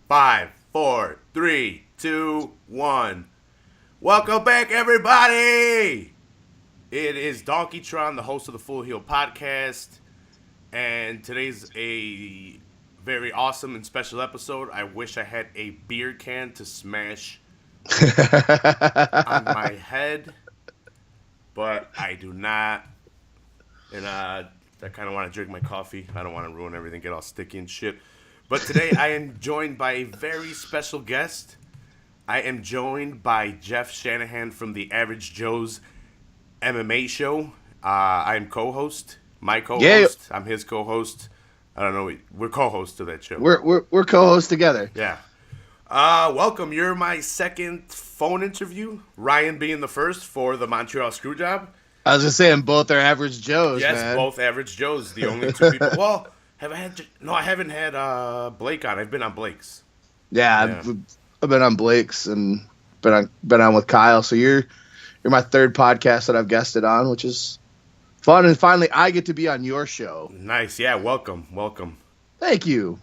Five, four, three, two, one. Welcome back, everybody. It is Donkeytron, the host of the Full Heel Podcast, and today's a very awesome and special episode. I wish I had a beer can to smash on my head, but I do not. And I kind of want to drink my coffee. I don't want to ruin everything, get all sticky and shit. But today I am joined by a very special guest. I am joined by Jeff Shanahan from the Average Joes MMA Show. I'm co-host. My co-host. I'm his co-host. I don't know. We're co-hosts of that show. We're co-hosts together. Yeah. Welcome. You're my second phone interview. Ryan being the first for the Montreal Screwjob. I was just saying, both are Average Joes. Yes, man. both Average Joes. The only two people. Well, have I had? No, I haven't had Blake on. I've been on Blake's. Yeah. I've been on Blake's and been on with Kyle. So you're my third podcast that I've guested on, which is fun. And finally, I get to be on your show. Nice. Yeah. Welcome. Thank you.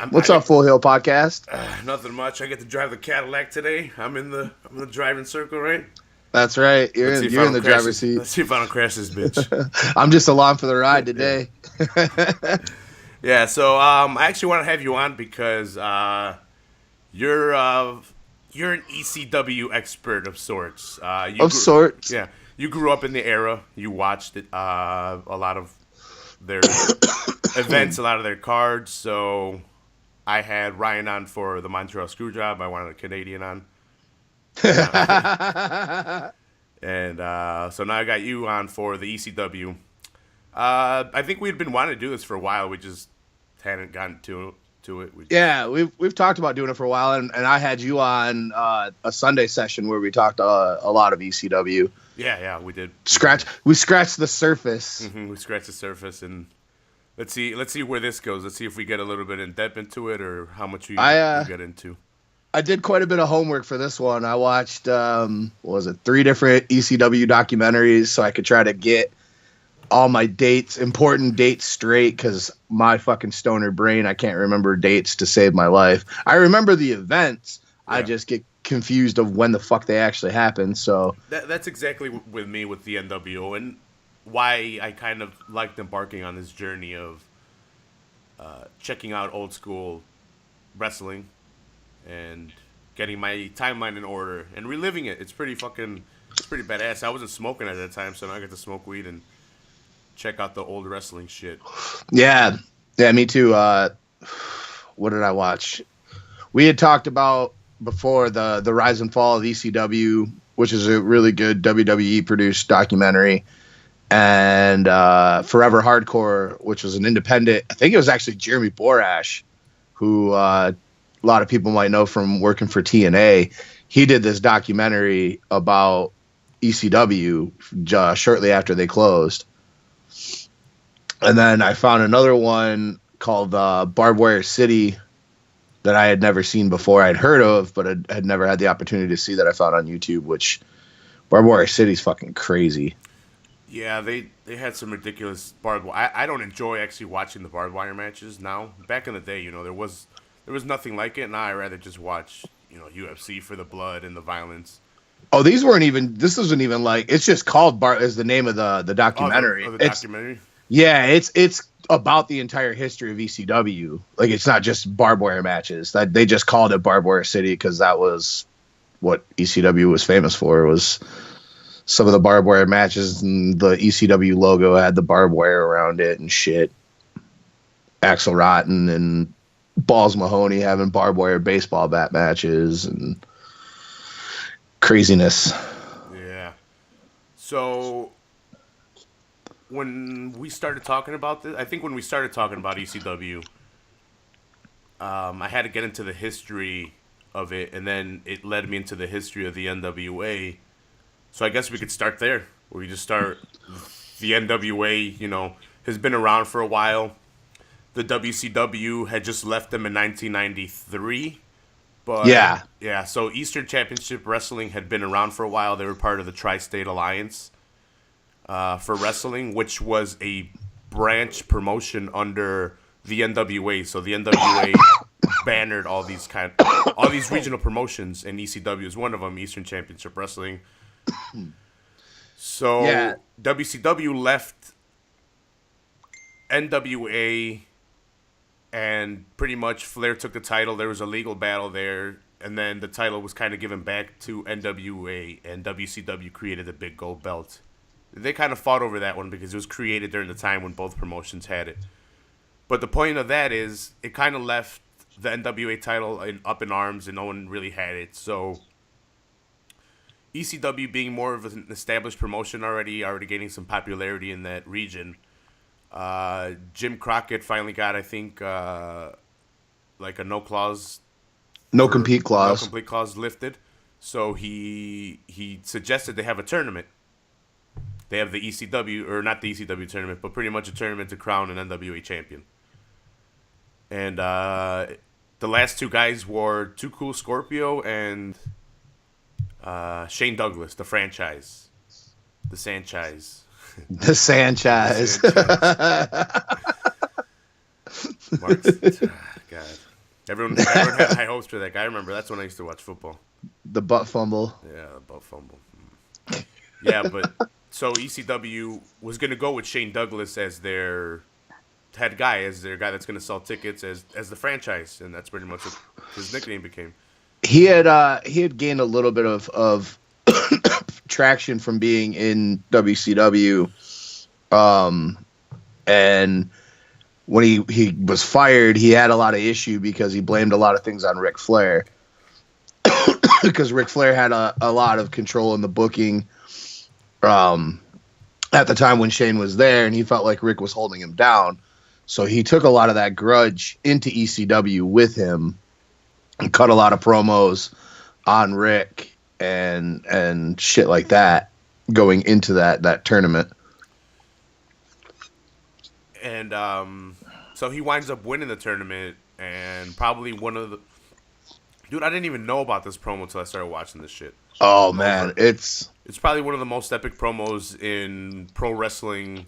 What's up, Full Hill Podcast? Nothing much. I get to drive the Cadillac today. I'm in the driving circle, right? That's right. You're in the driver's seat. Let's see if I don't crash this bitch. I'm just along for the ride today. Yeah. So I actually want to have you on because you're an ECW expert of sorts. Sorts. Yeah. You grew up in the era. You watched it, a lot of their events, a lot of their cards. So I had Ryan on for the Montreal Screwjob. I wanted a Canadian on. And so now I got you on for the ECW. I think we'd been wanting to do this for a while. We just hadn't gotten to it. Yeah, we've talked about doing it for a while, and I had you on a Sunday session where we talked a lot of ECW. Yeah, we did. We scratched the surface. Mm-hmm, we scratched the surface, and let's see where this goes. Let's see if we get a little bit in depth into it, or how much you get into. I did quite a bit of homework for this one. I watched 3 different ECW documentaries so I could try to get all my important dates straight, because my fucking stoner brain, I can't remember dates to save my life. I remember the events. Yeah. I just get confused of when the fuck they actually happened. So that's exactly with me with the NWO, and why I kind of liked embarking on this journey of checking out old school wrestling and getting my timeline in order and reliving it. It's pretty badass. I wasn't smoking at that time, so now I get to smoke weed and check out the old wrestling shit. Yeah, me too. What did I watch? We had talked about before the rise and fall of ECW, which is a really good WWE produced documentary, and Forever Hardcore, which was an independent. I think it was actually Jeremy Borash, who a lot of people might know from working for TNA. He did this documentary about ECW shortly after they closed. And then I found another one called Barbed Wire City that I had never seen before. I'd heard of, but I had never had the opportunity to see, that I found on YouTube, which Barbed Wire City's fucking crazy. Yeah, they had some ridiculous barbed wire. I don't enjoy actually watching the barbed wire matches now. Back in the day, there was nothing like it. Now I rather just watch, UFC for the blood and the violence. Oh, this wasn't even like, it's just called is the name of the documentary. The documentary? Yeah, it's about the entire history of ECW. Like, it's not just barbed wire matches. They just called it Barbed Wire City because that was what ECW was famous for. It was some of the barbed wire matches, and the ECW logo had the barbed wire around it and shit. Axl Rotten and Balls Mahoney having barbed wire baseball bat matches and craziness. Yeah. So when we started talking about this, I think when we started talking about ECW, I had to get into the history of it, and then it led me into the history of the NWA. So I guess we could start there. We just start. The NWA, has been around for a while. The WCW had just left them in 1993. But yeah. So Eastern Championship Wrestling had been around for a while. They were part of the Tri-State Alliance for wrestling, which was a branch promotion under the NWA. So the NWA bannered all these regional promotions, and ECW is one of them, Eastern Championship Wrestling. So Yeah. WCW left NWA, and pretty much Flair took the title. There was a legal battle there, and then the title was kind of given back to NWA, and WCW created the big gold belt. They kind of fought over that one because it was created during the time when both promotions had it. But the point of that is it kind of left the NWA title up in arms, and no one really had it. So ECW being more of an established promotion already gaining some popularity in that region. Jim Crockett finally got, I think, like a no complete clause lifted. So he suggested they have a tournament. They have the ECW, or not the ECW tournament, but pretty much a tournament to crown an NWA champion. And the last two guys were Too Cool Scorpio and Shane Douglas, the franchise. The Sanchez. The Sanchez. God. Everyone had high hopes for that guy. I remember that's when I used to watch football. The butt fumble. Yeah, the butt fumble. Yeah, but so ECW was going to go with Shane Douglas as their head guy, as their guy that's going to sell tickets as the franchise, and that's pretty much what his nickname became. He had gained a little bit of traction from being in WCW, and when he was fired, he had a lot of issue because he blamed a lot of things on Ric Flair, because Ric Flair had a lot of control in the booking at the time when Shane was there, and he felt like Rick was holding him down. So he took a lot of that grudge into ECW with him and cut a lot of promos on Rick and shit like that going into that tournament. And so he winds up winning the tournament, and probably one of the... Dude, I didn't even know about this promo until I started watching this shit. Oh, man. It's probably one of the most epic promos in pro wrestling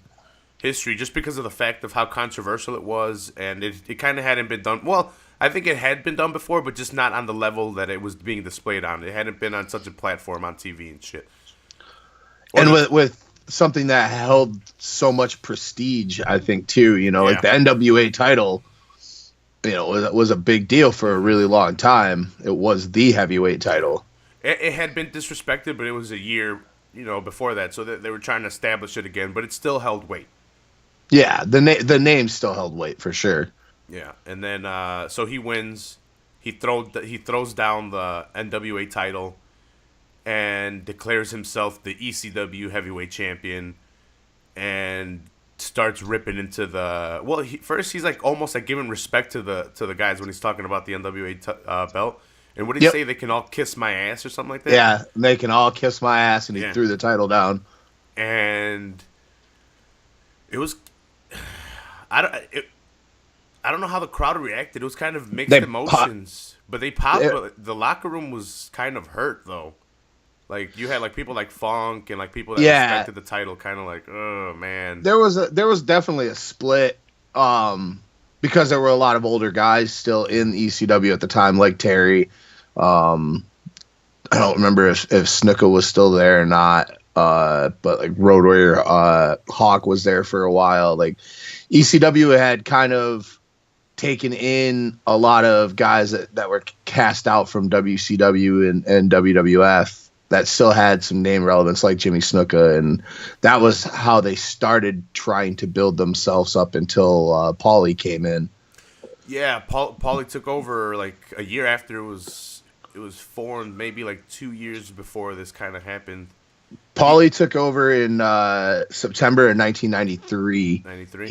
history, just because of the fact of how controversial it was, and it kind of hadn't been done. Well, I think it had been done before, but just not on the level that it was being displayed on. It hadn't been on such a platform on TV and shit. And with something that held so much prestige, I think, too. You know, like the NWA title, you know, was a big deal for a really long time. It was the heavyweight title. It had been disrespected, but it was a year, you know, before that, so they were trying to establish it again, but it still held weight. Yeah, the name still held weight for sure. Yeah, and then so he wins. He throws down the NWA title and declares himself the ECW heavyweight champion, and starts ripping into the... Well, first he's like almost like giving respect to the guys when he's talking about the NWA belt. And what did he say? They can all kiss my ass or something like that? Yeah, they can all kiss my ass, and he threw the title down. And it was... I don't know how the crowd reacted. It was kind of mixed emotions. But they popped. But the locker room was kind of hurt, though. Like, you had like people like Funk and like people that respected the title, kind of like, oh, man. There was definitely a split because there were a lot of older guys still in ECW at the time, like Terry. I don't remember if Snuka was still there or not, but like Road Warrior Hawk was there for a while. Like, ECW had kind of taken in a lot of guys that were cast out from WCW and WWF that still had some name relevance, like Jimmy Snuka, and that was how they started trying to build themselves up until Paulie came in. Yeah, Paulie took over like a year after it was formed, maybe like 2 years before this kind of happened. Paulie took over in September of 1993. 93?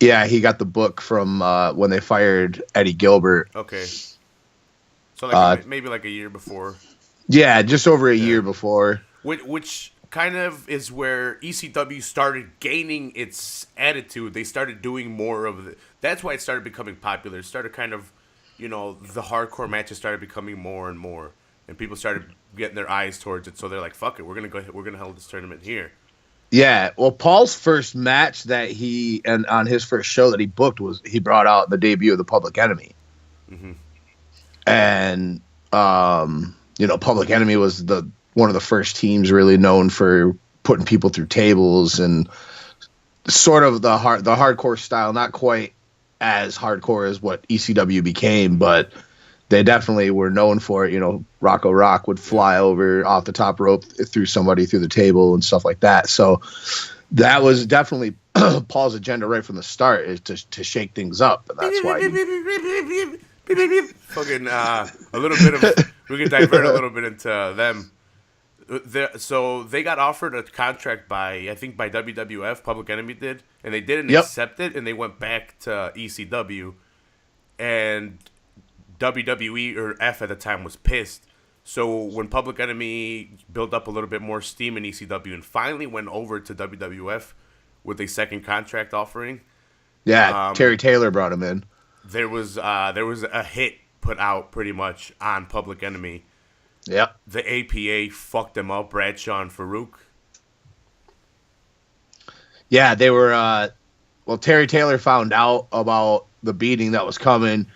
He got the book from when they fired Eddie Gilbert. Okay. So like maybe like a year before. Yeah, just over a year before. Which kind of is where ECW started gaining its attitude. They started doing more of it. That's why it started becoming popular. It started kind of, you know, the hardcore matches started becoming more and more. And people started getting their eyes towards it. So they're like, fuck it, we're going to hold this tournament here. Yeah, well, Paul's first match and on his first show that he booked he brought out the debut of the Public Enemy. Mm-hmm. And Public Enemy was one of the first teams really known for putting people through tables and sort of the hardcore style, not quite as hardcore as what ECW became, but they definitely were known for it. Rocco Rock would fly over off the top rope through somebody through the table and stuff like that. So that was definitely Paul's agenda right from the start, is to shake things up. And that's why fucking a little bit of, we can divert a little bit into them. So they got offered a contract by WWF, Public Enemy did, and they didn't accept it, and they went back to ECW, and WWE or F at the time was pissed. So when Public Enemy built up a little bit more steam in ECW and finally went over to WWF with a second contract offering, Terry Taylor brought him in. There was a hit put out pretty much on Public Enemy. Yep. The APA fucked them up, Bradshaw and Farouk. Yeah, they were. Terry Taylor found out about the beating that was coming,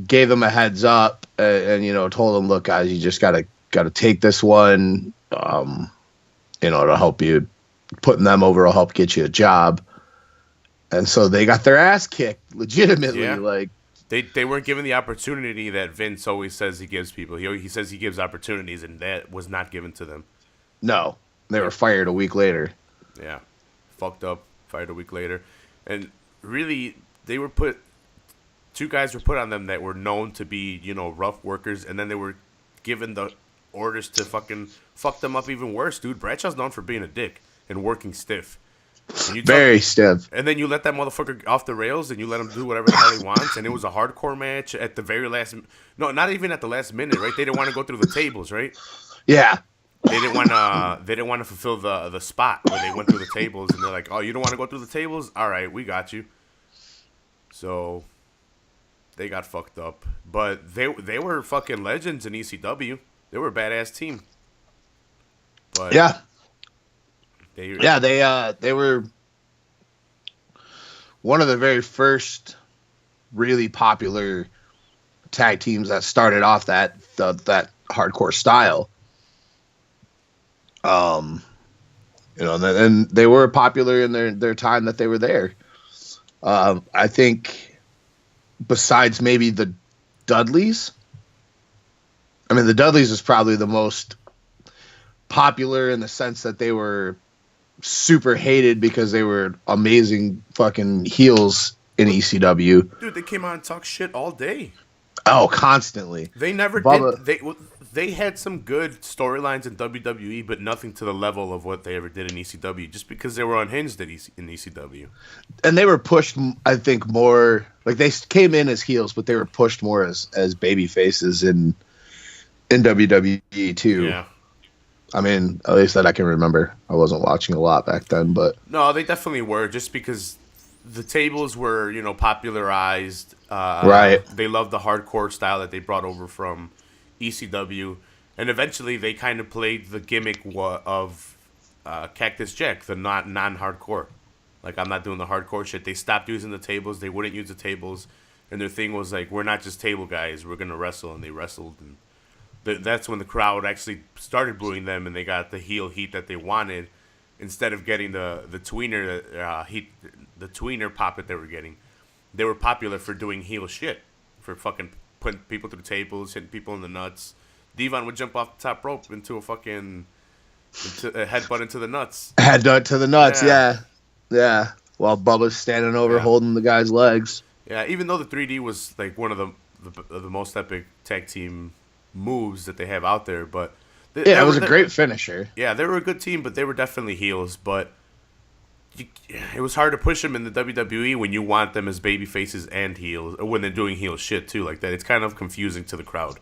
gave them a heads up, and told them, "Look, guys, you just gotta take this one. It'll help you. Putting them over will help get you a job." And so they got their ass kicked, legitimately. Yeah. They weren't given the opportunity that Vince always says he gives people. He says he gives opportunities, and that was not given to them. No, they were fired a week later. Yeah, fucked up, fired a week later. And really, two guys were put on them that were known to be, rough workers, and then they were given the orders to fucking fuck them up even worse, dude. Bradshaw's known for being a dick and working stiff. Very stiff. And then you let that motherfucker off the rails, and you let him do whatever the hell he wants. And it was a hardcore match at the very last. No, not even at the last minute, right? They didn't want to go through the tables, right? Yeah. They didn't want to. They didn't want to fulfill the spot where they went through the tables, and they're like, "Oh, you don't want to go through the tables? All right, we got you." So they got fucked up, but they were fucking legends in ECW. They were a badass team. But yeah. They were one of the very first really popular tag teams that started off that hardcore style. And they were popular in their time that they were there. I think besides maybe the Dudleys, the Dudleys is probably the most popular in the sense that they were super hated because they were amazing fucking heels in ECW. Dude, they came out and talked shit all day. Oh, constantly. They never did. They had some good storylines in WWE, but nothing to the level of what they ever did in ECW, just because they were unhinged in ECW. And they were pushed, I think, more like they came in as heels, but they were pushed more as baby faces in WWE too. Yeah. At least that I can remember. I wasn't watching a lot back then, but no, they definitely were, just because the tables were, popularized. Right. They loved the hardcore style that they brought over from ECW, and eventually they kind of played the gimmick of Cactus Jack, the non-hardcore. Like, I'm not doing the hardcore shit. They stopped using the tables. They wouldn't use the tables, and their thing was like, we're not just table guys. We're gonna wrestle, and they wrestled, and that's when the crowd actually started booing them, and they got the heel heat that they wanted instead of getting the tweener heat, the tweener pop that they were getting. They were popular for doing heel shit, for fucking putting people through tables, hitting people in the nuts. Devon would jump off the top rope into a headbutt into the nuts. Headbutt to the nuts, yeah. While Bubba's standing over holding the guy's legs. Yeah, even though the 3D was like one of the most epic tag team moves that they have out there, but it was a great finisher. Yeah, they were a good team, but they were definitely heels. But it was hard to push them in the WWE when you want them as baby faces and heels, or when they're doing heel shit too, like that. It's kind of confusing to the crowd.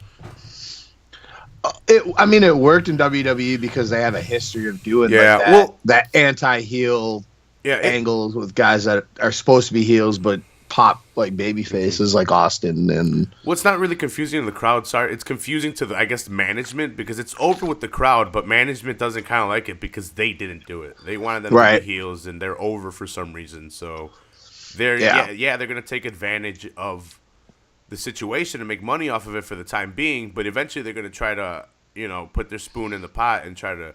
It worked in WWE because they have a history of doing that anti-heel angles with guys that are supposed to be heels but pop like baby faces, like Austin. And it's not really confusing to the crowd. Sorry, it's confusing to the management, because it's over with the crowd, but management doesn't kind of like it because they didn't do it. They wanted them to be heels, and they're over for some reason. So they're gonna take advantage of the situation and make money off of it for the time being, but eventually they're going to try to, put their spoon in the pot and try to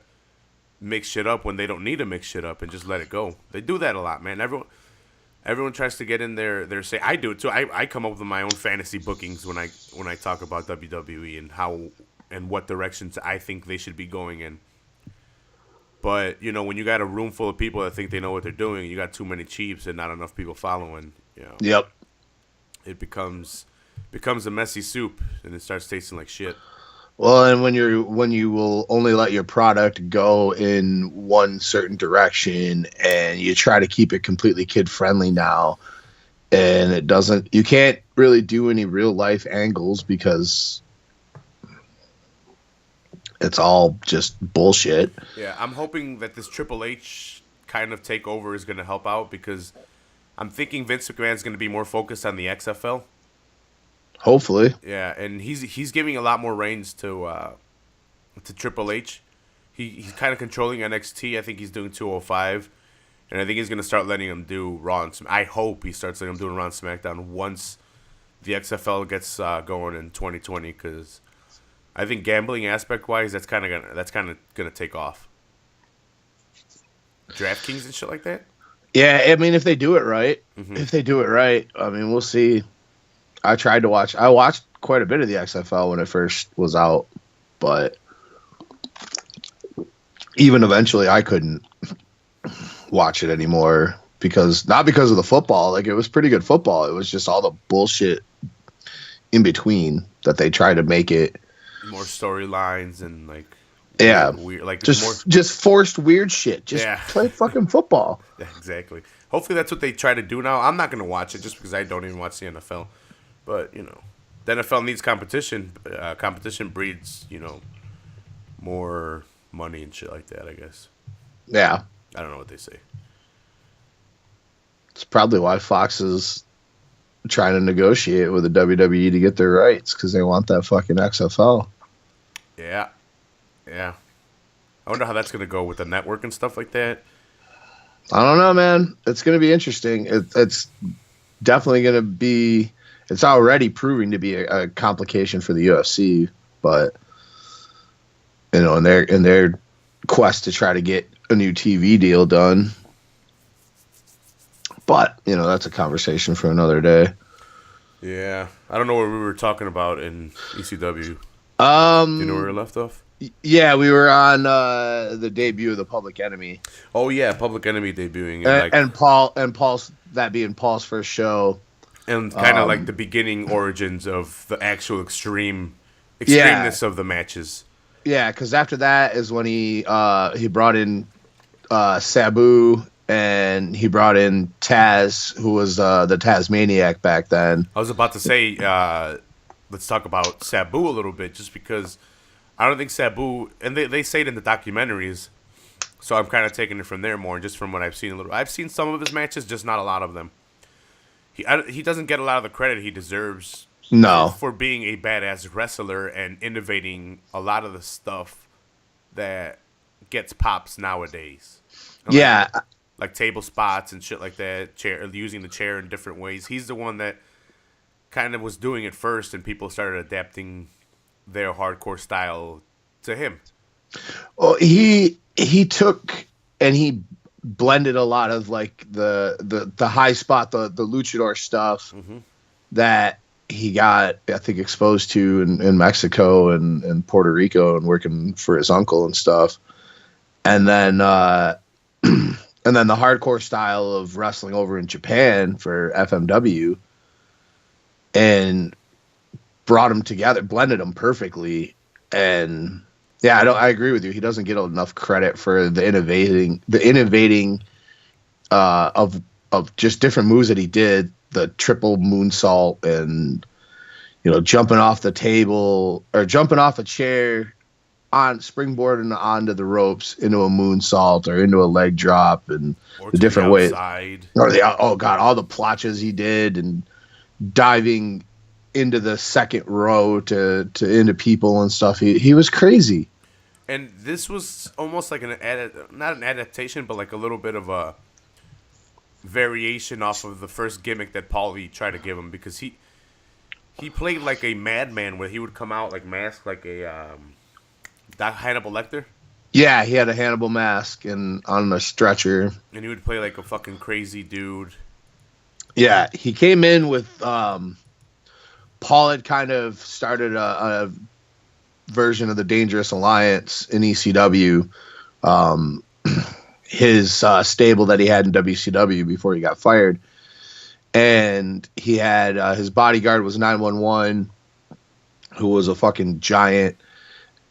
mix shit up when they don't need to mix shit up and just let it go. They do that a lot, man. Everyone tries to get in their say. I do it too. I come up with my own fantasy bookings when I talk about WWE and how and what directions I think they should be going in. But, when you got a room full of people that think they know what they're doing, you got too many chiefs and not enough people following, Yep. it becomes a messy soup and it starts tasting like shit. Well, and when you will only let your product go in one certain direction and you try to keep it completely kid friendly now, and you can't really do any real life angles because it's all just bullshit. Yeah, I'm hoping that this Triple H kind of takeover is going to help out because I'm thinking Vince McMahon's going to be more focused on the XFL. Hopefully. Yeah, and he's giving a lot more reins to Triple H. He's kind of controlling NXT. I think he's doing 205, and I think he's going to start letting him do Raw and I hope he starts letting him do Raw and SmackDown once the XFL gets going in 2020 because I think gambling aspect wise that's kind of gonna take off. DraftKings and shit like that. Yeah, I mean if they do it right, Mm-hmm. I mean we'll see. I watched quite a bit of the XFL when it first was out, but even eventually I couldn't watch it anymore not because of the football. Like it was pretty good football. It was just all the bullshit in between that they try to make it More storylines and weird, like just forced weird shit. Just play fucking football. Yeah, exactly. Hopefully that's what they try to do now. I'm not gonna watch it just because I don't even watch the NFL. But the NFL needs competition. Competition breeds more money and shit like that. I guess. Yeah. I don't know what they say. It's probably why Fox is trying to negotiate with the WWE to get their rights because they want that fucking XFL. Yeah. I wonder how that's going to go with the network and stuff like that. I don't know, man. It's going to be interesting. It's definitely going to be. It's already proving to be a complication for the UFC, but in their quest to try to get a new TV deal done. But that's a conversation for another day. Yeah, I don't know what we were talking about in ECW. Do you know where we left off? Yeah, we were on the debut of the Public Enemy. Oh yeah, Public Enemy debuting, and Paul's that being Paul's first show, and kind of like the beginning origins of the actual extremeness of the matches. Yeah, because after that is when he brought in Sabu. And he brought in Taz, who was the Tasmaniac back then. I was about to say, let's talk about Sabu a little bit, just because I don't think Sabu, and they say it in the documentaries, so I'm kind of taking it from there more, just from what I've seen a little. I've seen some of his matches, just not a lot of them. He doesn't get a lot of the credit he deserves. No. For being a badass wrestler and innovating a lot of the stuff that gets pops nowadays. Yeah. Like table spots and shit like that, using the chair in different ways. He's the one that kind of was doing it first, and people started adapting their hardcore style to him. Well, he took and he blended a lot of like the high spot, the luchador stuff that he got, I think, exposed to in Mexico and Puerto Rico and working for his uncle and stuff, and then. And then the hardcore style of wrestling over in Japan for FMW, and brought them together, blended them perfectly. And yeah, I agree with you. He doesn't get enough credit for the innovating of just different moves that he did. The triple moonsault and jumping off the table or jumping off a chair on springboarding onto the ropes into a moonsault or into a leg drop and the different ways. Or all the plotches he did and diving into the second row to into people and stuff. He was crazy. And this was almost like not an adaptation, but like a little bit of a variation off of the first gimmick that Paulie tried to give him, because He played like a madman where he would come out like masked like a Hannibal Lecter. Yeah, he had a Hannibal mask and on a stretcher. And he would play like a fucking crazy dude. Yeah, he came in with Paul had kind of started a version of the Dangerous Alliance in ECW. His stable that he had in WCW before he got fired. And he had his bodyguard was 911, who was a fucking giant.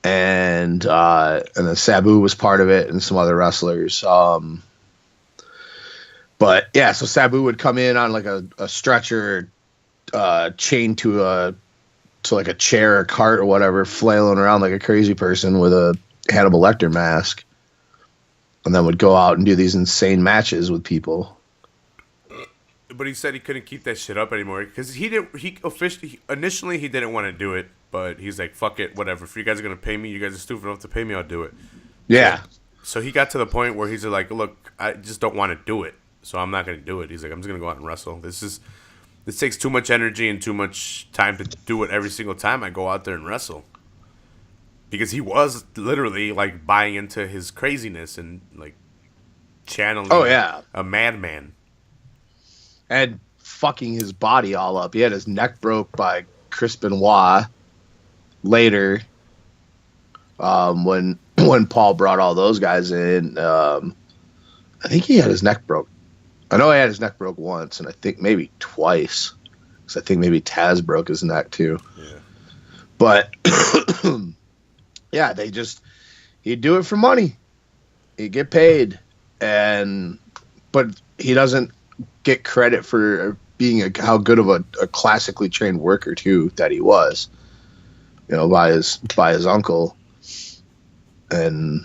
And then Sabu was part of it and some other wrestlers. But yeah, so Sabu would come in on like a stretcher chained to like a chair or cart or whatever, flailing around like a crazy person with a Hannibal Lecter mask. And then would go out and do these insane matches with people. But he said he couldn't keep that shit up anymore because initially he didn't want to do it, but he's like, fuck it, whatever. If you guys are gonna pay me, you guys are stupid enough to pay me, I'll do it. Yeah. So he got to the point where he's like, look, I just don't want to do it, so I'm not gonna do it. He's like, I'm just gonna go out and wrestle. This takes too much energy and too much time to do it every single time I go out there and wrestle. Because he was literally like buying into his craziness and like channeling a madman. And fucking his body all up. He had his neck broke by Chris Benoit later when Paul brought all those guys in. I think he had his neck broke. I know he had his neck broke once, and I think maybe twice. Because I think maybe Taz broke his neck too. Yeah. But yeah, he'd do it for money. He'd get paid. But he doesn't get credit for being how good of a classically trained worker too that he was, by his uncle, and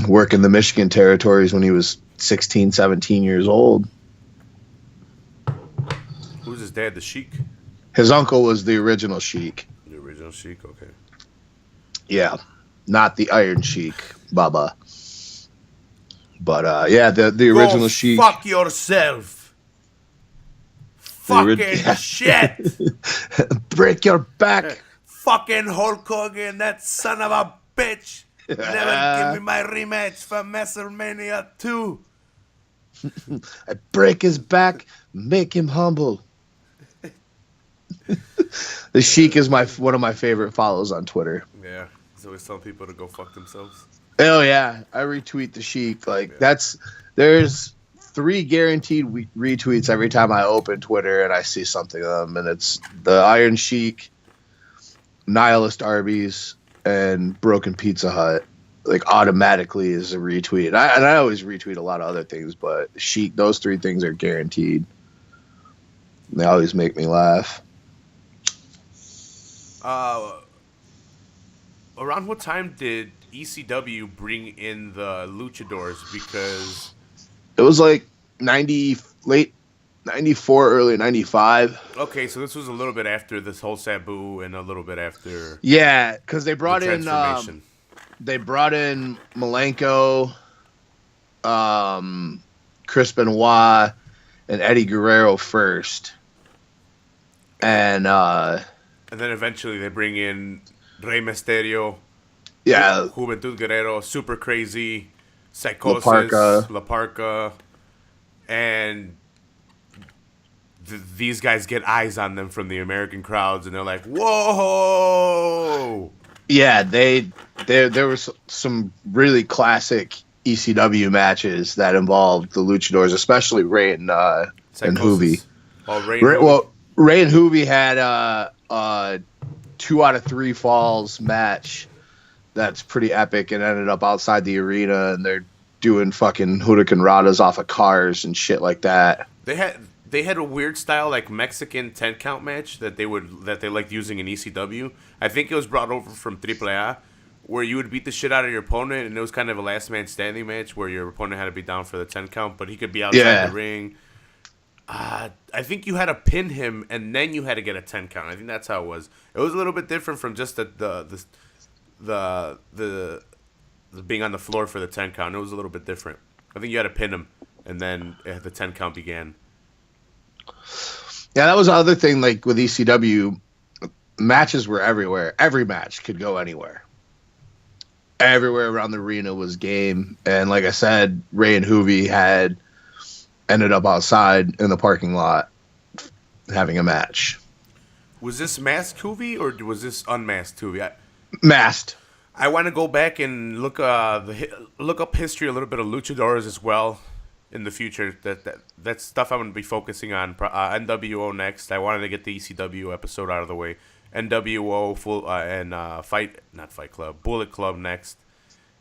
working the Michigan territories when he was 16, 17 years old. Who's his dad? The Sheik? His uncle was the original Sheik. The original Sheik, okay. Yeah, not the Iron Sheik, Baba. But yeah, the original Sheik. Fuck yourself. Fucking shit. Break your back. Fucking Hulk Hogan, that son of a bitch. Never give me my rematch for WrestleMania 2. I break his back, make him humble. The Sheik is one of my favorite follows on Twitter. Yeah, he's always telling people to go fuck themselves. Oh yeah, I retweet the Sheik. There's 3 guaranteed retweets every time I open Twitter and I see something of them, and it's the Iron Sheik, Nihilist Arby's, and Broken Pizza Hut. Like automatically is a retweet. And I always retweet a lot of other things, but Sheik, those 3 things are guaranteed. They always make me laugh. Around what time did ECW bring in the luchadors? Because it was like late 94, early 95. Okay, so this was a little bit after this whole Sabu and a little bit after. Yeah, because they brought in transformation. Malenko, Chris Benoit, and Eddie Guerrero first, and then eventually they bring in Rey Mysterio, yeah, Juventud Guerrero, Super Crazy, Psychosis, La Parca, and these guys get eyes on them from the American crowds, and they're like, "Whoa!" Yeah, there was some really classic ECW matches that involved the luchadors, especially Ray and Hoovy. Ray and Hoovy had a 2 out of 3 falls match that's pretty epic and ended up outside the arena, and they're doing fucking Hurricane Radas off of cars and shit like that. They had a weird style like Mexican 10 count match that they liked using in ECW. I think it was brought over from AAA, where you would beat the shit out of your opponent, and it was kind of a last man standing match where your opponent had to be down for the 10 count, but he could be outside the ring. I think you had to pin him, and then you had to get a 10 count. I think that's how it was. It was a little bit different from just the being on the floor for the 10 count. It was a little bit different. I think you had to pin him, and then the 10 count began. Yeah, that was the other thing. Like with ECW, matches were everywhere. Every match could go anywhere. Everywhere around the arena was game. And like I said, Ray and Hoovy had ended up outside in the parking lot having a match. Was this masked Hoovy or was this unmasked Hoovy? Masked. I want to go back and look up history, a little bit of luchadors as well in the future. That's stuff I'm going to be focusing on. NWO next. I wanted to get the ECW episode out of the way. NWO and not Fight Club, Bullet Club next.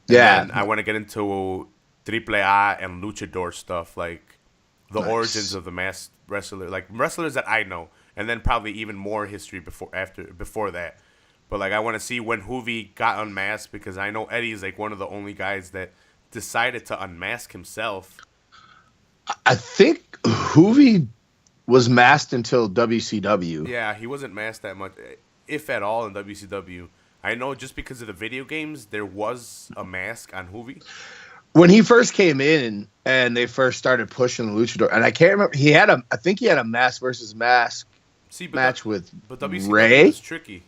And then I want to get into AAA and luchador stuff, like the origins of the masked wrestler, like wrestlers that I know, and then probably even more history before that. But like I want to see when Hoovy got unmasked, because I know Eddie is like one of the only guys that decided to unmask himself. I think Hoovy was masked until WCW. Yeah, he wasn't masked that much, if at all, in WCW. I know just because of the video games, there was a mask on Hoovy. When he first came in and they first started pushing the luchador, and I can't remember, I think he had a mask versus mask match with WCW Ray. Was tricky.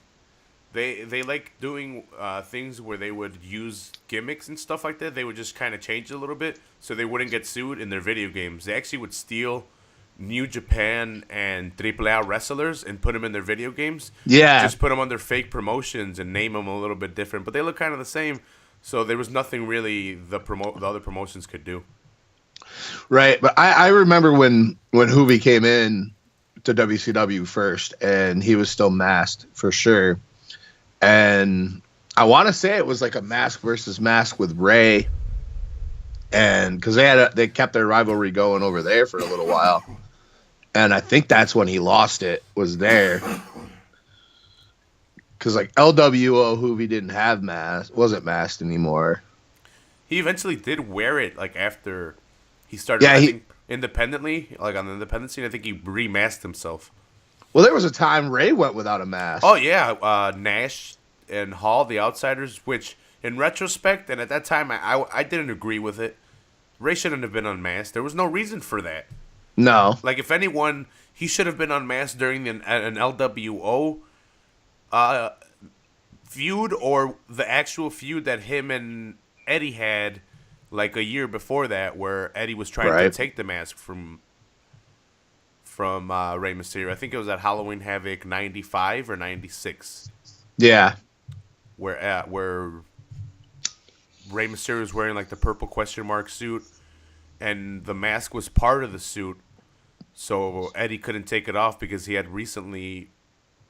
They like doing things where they would use gimmicks and stuff like that. They would just kind of change it a little bit so they wouldn't get sued in their video games. They actually would steal New Japan and AAA wrestlers and put them in their video games. Yeah. Just put them under fake promotions and name them a little bit different. But they look kind of the same. So there was nothing really the other promotions could do. Right. But I remember when Hoovy came in to WCW first, and he was still masked for sure. And I want to say it was like a mask versus mask with Ray, and because they kept their rivalry going over there for a little while, and I think that's when he lost it, was there, because like LWO Hoovy didn't have wasn't masked anymore. He eventually did wear it like after he started. Yeah, I think independently, like on the independent scene. I think he remasked himself. Well, there was a time Ray went without a mask. Oh, yeah. Nash and Hall, the Outsiders, which, in retrospect, and at that time, I didn't agree with it. Ray shouldn't have been unmasked. There was no reason for that. No. Like, if anyone, he should have been unmasked during an LWO feud, or the actual feud that him and Eddie had, like, a year before that, where Eddie was trying to take the mask from Rey Mysterio. I think it was at Halloween Havoc 95 or 96. Yeah. Where Rey Mysterio was wearing like the purple question mark suit, and the mask was part of the suit. So Eddie couldn't take it off because he had recently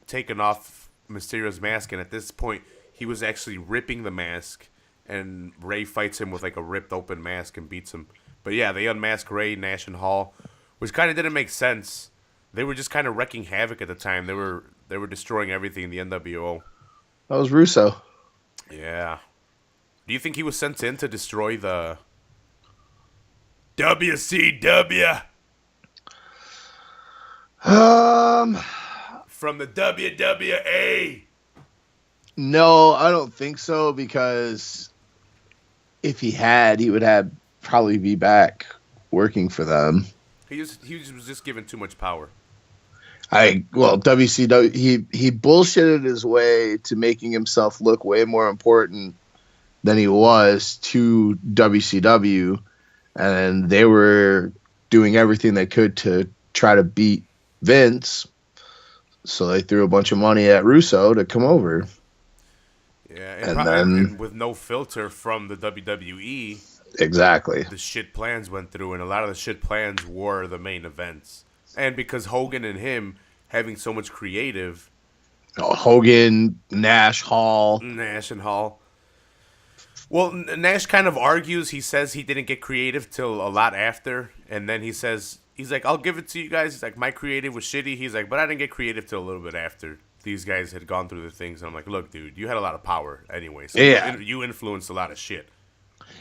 taken off Mysterio's mask, and at this point he was actually ripping the mask, and Ray fights him with like a ripped open mask and beats him. But yeah, they unmasked Ray, Nash, and Hall, which kind of didn't make sense. They were just kind of wrecking havoc at the time. They were destroying everything in the NWO. That was Russo. Yeah. Do you think he was sent in to destroy the WCW? From the WWE? No, I don't think so, because if he had, he would have probably be back working for them. He was just given too much power. WCW, he bullshitted his way to making himself look way more important than he was to WCW, and they were doing everything they could to try to beat Vince. So they threw a bunch of money at Russo to come over. Yeah, and with no filter from the WWE. Exactly. The shit plans went through, and a lot of the shit plans were the main events. And because Hogan and him having so much creative. Hogan, Nash, Hall. Nash and Hall. Well, Nash kind of argues. He says he didn't get creative till a lot after. And then he says, he's like, I'll give it to you guys. He's like, my creative was shitty. He's like, but I didn't get creative till a little bit after these guys had gone through the things. And I'm like, look, dude, you had a lot of power anyway. So yeah. You influenced a lot of shit.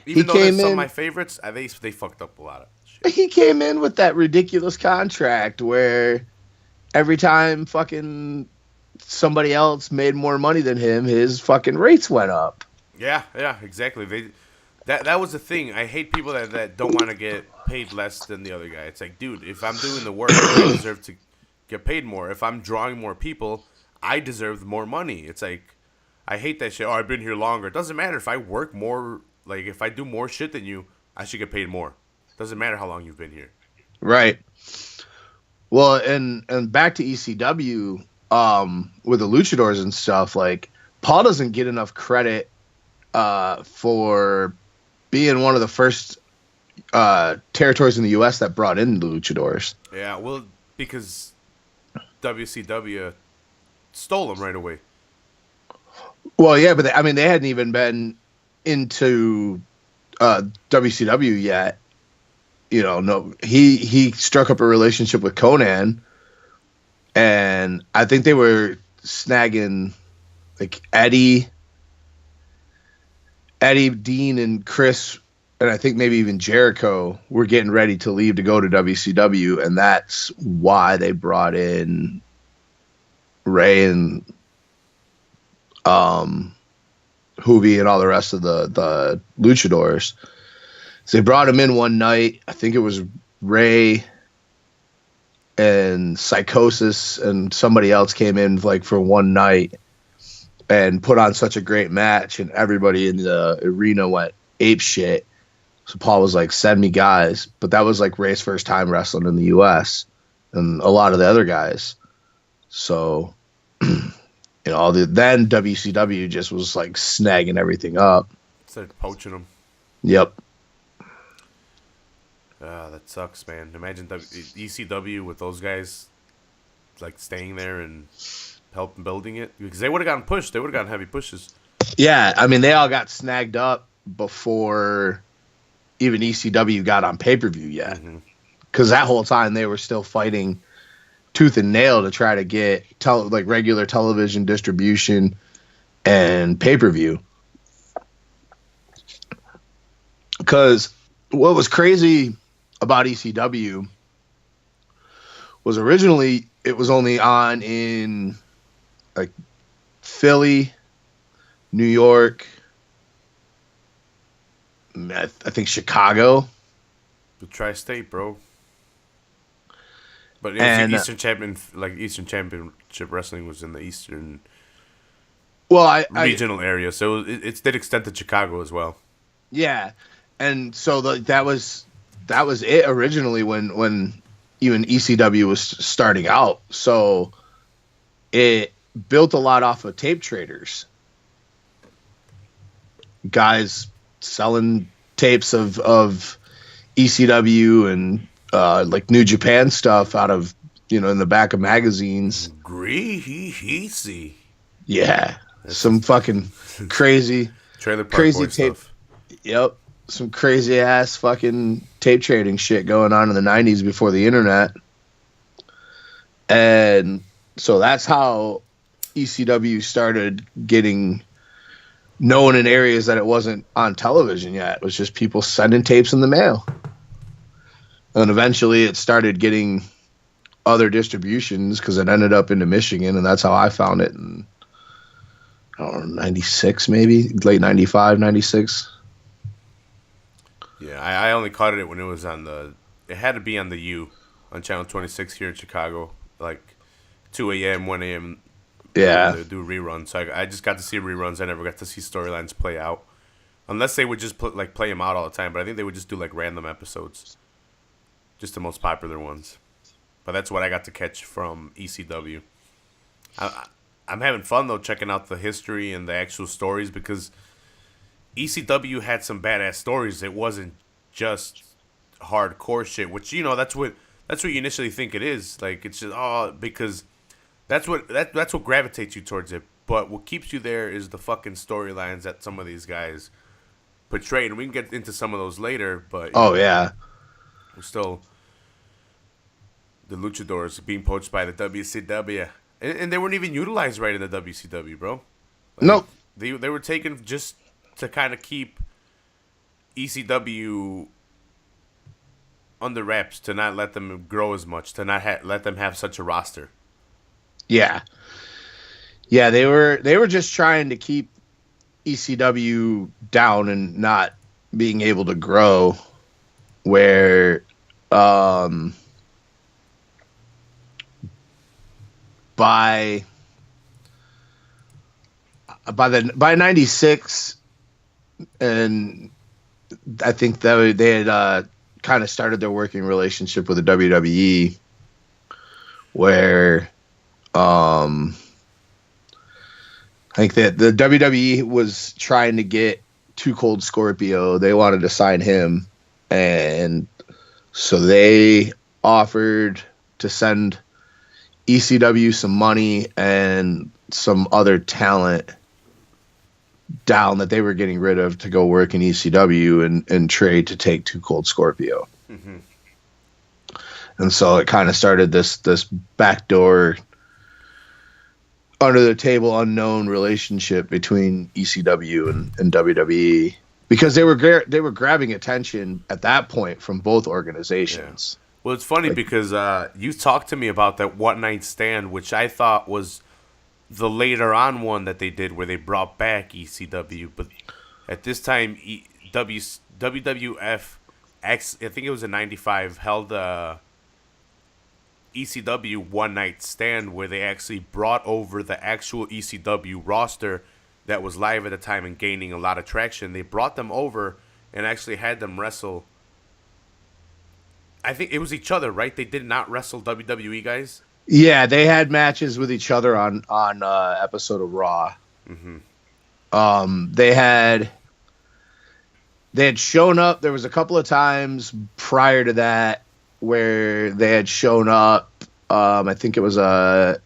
Even though they're some of my favorites, they fucked up a lot of shit. He came in with that ridiculous contract where every time fucking somebody else made more money than him, his fucking rates went up. Yeah, exactly. That was the thing. I hate people that don't want to get paid less than the other guy. It's like, dude, if I'm doing the work, I deserve to get paid more. If I'm drawing more people, I deserve more money. It's like, I hate that shit. Oh, I've been here longer. It doesn't matter if I work more. Like, if I do more shit than you, I should get paid more. Doesn't matter how long you've been here. Right. Well, and back to ECW, with the luchadors and stuff, like, Paul doesn't get enough credit for being one of the first territories in the U.S. that brought in the luchadors. Yeah, well, because WCW stole them right away. Well, yeah, but they hadn't even been into WCW yet. You know, no, he struck up a relationship with Conan, and I think they were snagging like Eddie, Dean, and Chris, and I think maybe even Jericho were getting ready to leave to go to WCW, and that's why they brought in Ray and Hoovy and all the rest of the luchadors. So they brought him in one night. I think it was Ray and Psychosis and somebody else came in like for one night and put on such a great match, and everybody in the arena went ape shit. So Paul was like, send me guys. But that was like Ray's first time wrestling in the U.S. and a lot of the other guys. So, then WCW just was like snagging everything up. Started poaching them. Yep. That sucks, man. Imagine ECW with those guys like staying there and helping building it, because they would have gotten pushed. They would have gotten heavy pushes. Yeah, I mean, they all got snagged up before even ECW got on pay-per-view yet. Because that whole time they were still fighting tooth and nail to try to get regular television distribution and pay-per-view. Because what was crazy about ECW was originally it was only on in like Philly, New York, I think Chicago. The tri-state, bro. But Eastern Championship Wrestling was in the Eastern regional area, so it did extend to Chicago as well. Yeah, and so that was it originally when even ECW was starting out. So it built a lot off of tape traders, guys selling tapes of ECW and like New Japan stuff out of in the back of magazines. Greasy. Yeah, some fucking crazy Trailer Park crazy Boy tape. stuff. Yep. Some crazy ass fucking tape trading shit going on in the 90s before the internet. And so that's how ECW started getting known in areas that it wasn't on television yet. It was just people sending tapes in the mail. And eventually it started getting other distributions because it ended up into Michigan, and that's how I found it in, I don't know, 96 maybe, late 95, 96. Yeah, I only caught it when it was on it had to be on the U, on Channel 26 here in Chicago, like 2 a.m., 1 a.m. Yeah. They do reruns. So I just got to see reruns. I never got to see storylines play out. Unless they would just play them out all the time. But I think they would just do like random episodes. Just the most popular ones. But that's what I got to catch from ECW. I'm having fun, though, checking out the history and the actual stories, because ECW had some badass stories. It wasn't just hardcore shit, which, that's what you initially think it is. Like, it's just, because that's what gravitates you towards it. But what keeps you there is the fucking storylines that some of these guys portray. And we can get into some of those later, but yeah. We're still the luchadors being poached by the WCW. And they weren't even utilized right in the WCW, bro. Like, nope. They were taken just to kind of keep ECW under wraps, to not let them grow as much, to not let them have such a roster. Yeah. Yeah, they were just trying to keep ECW down and not being able to grow, where by by 96, and I think that they had kind of started their working relationship with the WWE, where I think that the WWE was trying to get Too Cold Scorpio. They wanted to sign him, and so they offered to send ECW some money and some other talent down that they were getting rid of to go work in ECW and trade to take Too Cold Scorpio. Mm-hmm. And so it kind of started this backdoor, under the table, unknown relationship between ECW and WWE, because they were grabbing attention at that point from both organizations. Yeah. Well, it's funny because you talked to me about that one night stand, which I thought was the later on one that they did where they brought back ECW, but at this time WWF I think it was in 95 held a ECW one night stand where they actually brought over the actual ECW roster that was live at the time and gaining a lot of traction. They brought them over and actually had them wrestle. I think it was each other, right? They did not wrestle WWE guys. Yeah, they had matches with each other on episode of Raw. Mm-hmm. They had shown up. There was a couple of times prior to that where they had shown up. I think it was a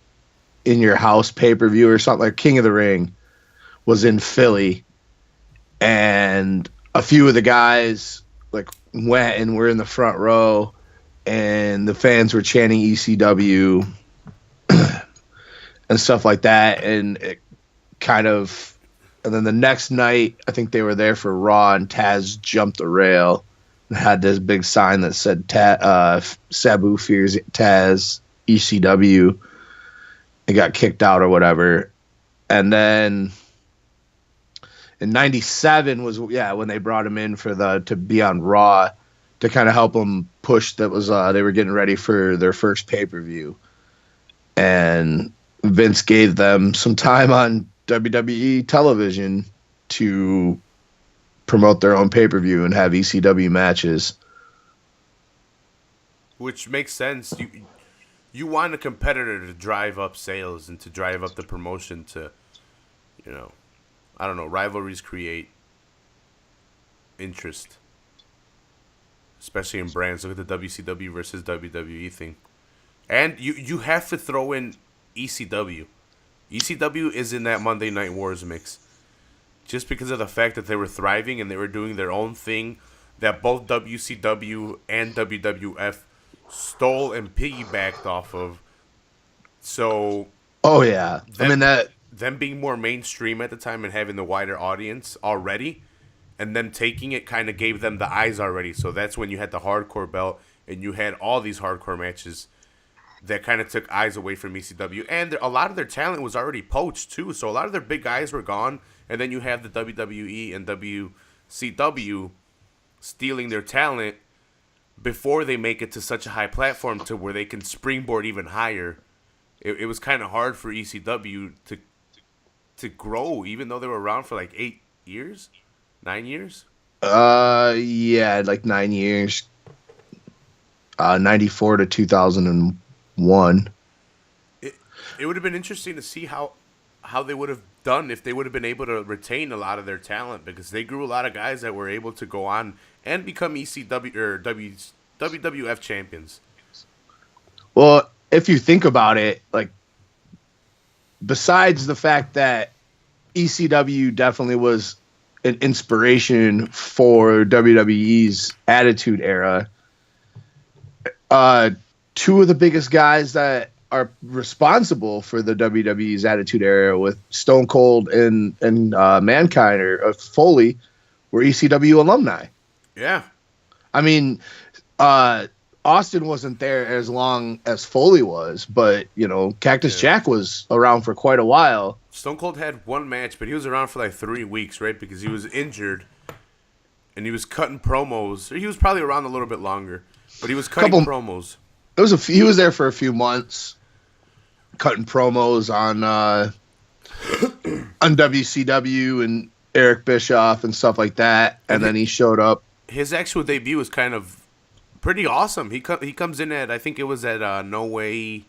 In Your House pay-per-view or something, like King of the Ring was in Philly, and a few of the guys like went and were in the front row, and the fans were chanting ECW and stuff like that, and it kind of, and then the next night I think they were there for Raw, and Taz jumped the rail and had this big sign that said Sabu fears Taz ECW, and got kicked out or whatever. And then in 97 was when they brought him in to be on Raw to kind of help them push. That was they were getting ready for their first pay-per-view, and Vince gave them some time on WWE television to promote their own pay-per-view and have ECW matches. Which makes sense. You want a competitor to drive up sales and to drive up the promotion to, I don't know, rivalries create interest. Especially in brands. Look at the WCW versus WWE thing. And you have to throw in ECW. ECW is in that Monday Night Wars mix. Just because of the fact that they were thriving and they were doing their own thing that both WCW and WWF stole and piggybacked off of. So, them being more mainstream at the time and having the wider audience already, and them taking it kind of gave them the eyes already. So that's when you had the hardcore belt and you had all these hardcore matches that kind of took eyes away from ECW. And a lot of their talent was already poached too. So a lot of their big guys were gone. And then you have the WWE and WCW stealing their talent before they make it to such a high platform to where they can springboard even higher. It was kind of hard for ECW to grow, even though they were around for like 8 years, 9 years. Like 9 years. 94 to 2001. It would have been interesting to see how they would have done if they would have been able to retain a lot of their talent, because they grew a lot of guys that were able to go on and become ECW or WWF champions. Well, if you think about it, like, besides the fact that ECW definitely was an inspiration for WWE's Attitude Era, two of the biggest guys that are responsible for the WWE's Attitude Era, with Stone Cold and Mankind or Foley, were ECW alumni. Yeah. I mean, Austin wasn't there as long as Foley was, but, Cactus Jack was around for quite a while. Stone Cold had one match, but he was around for like 3 weeks, right? Because he was injured and he was cutting promos. He was probably around a little bit longer, but he was cutting promos. He was there for a few months, cutting promos on on WCW and Eric Bischoff and stuff like that, and then he showed up. His actual debut was kind of pretty awesome. He comes in at, I think it was at November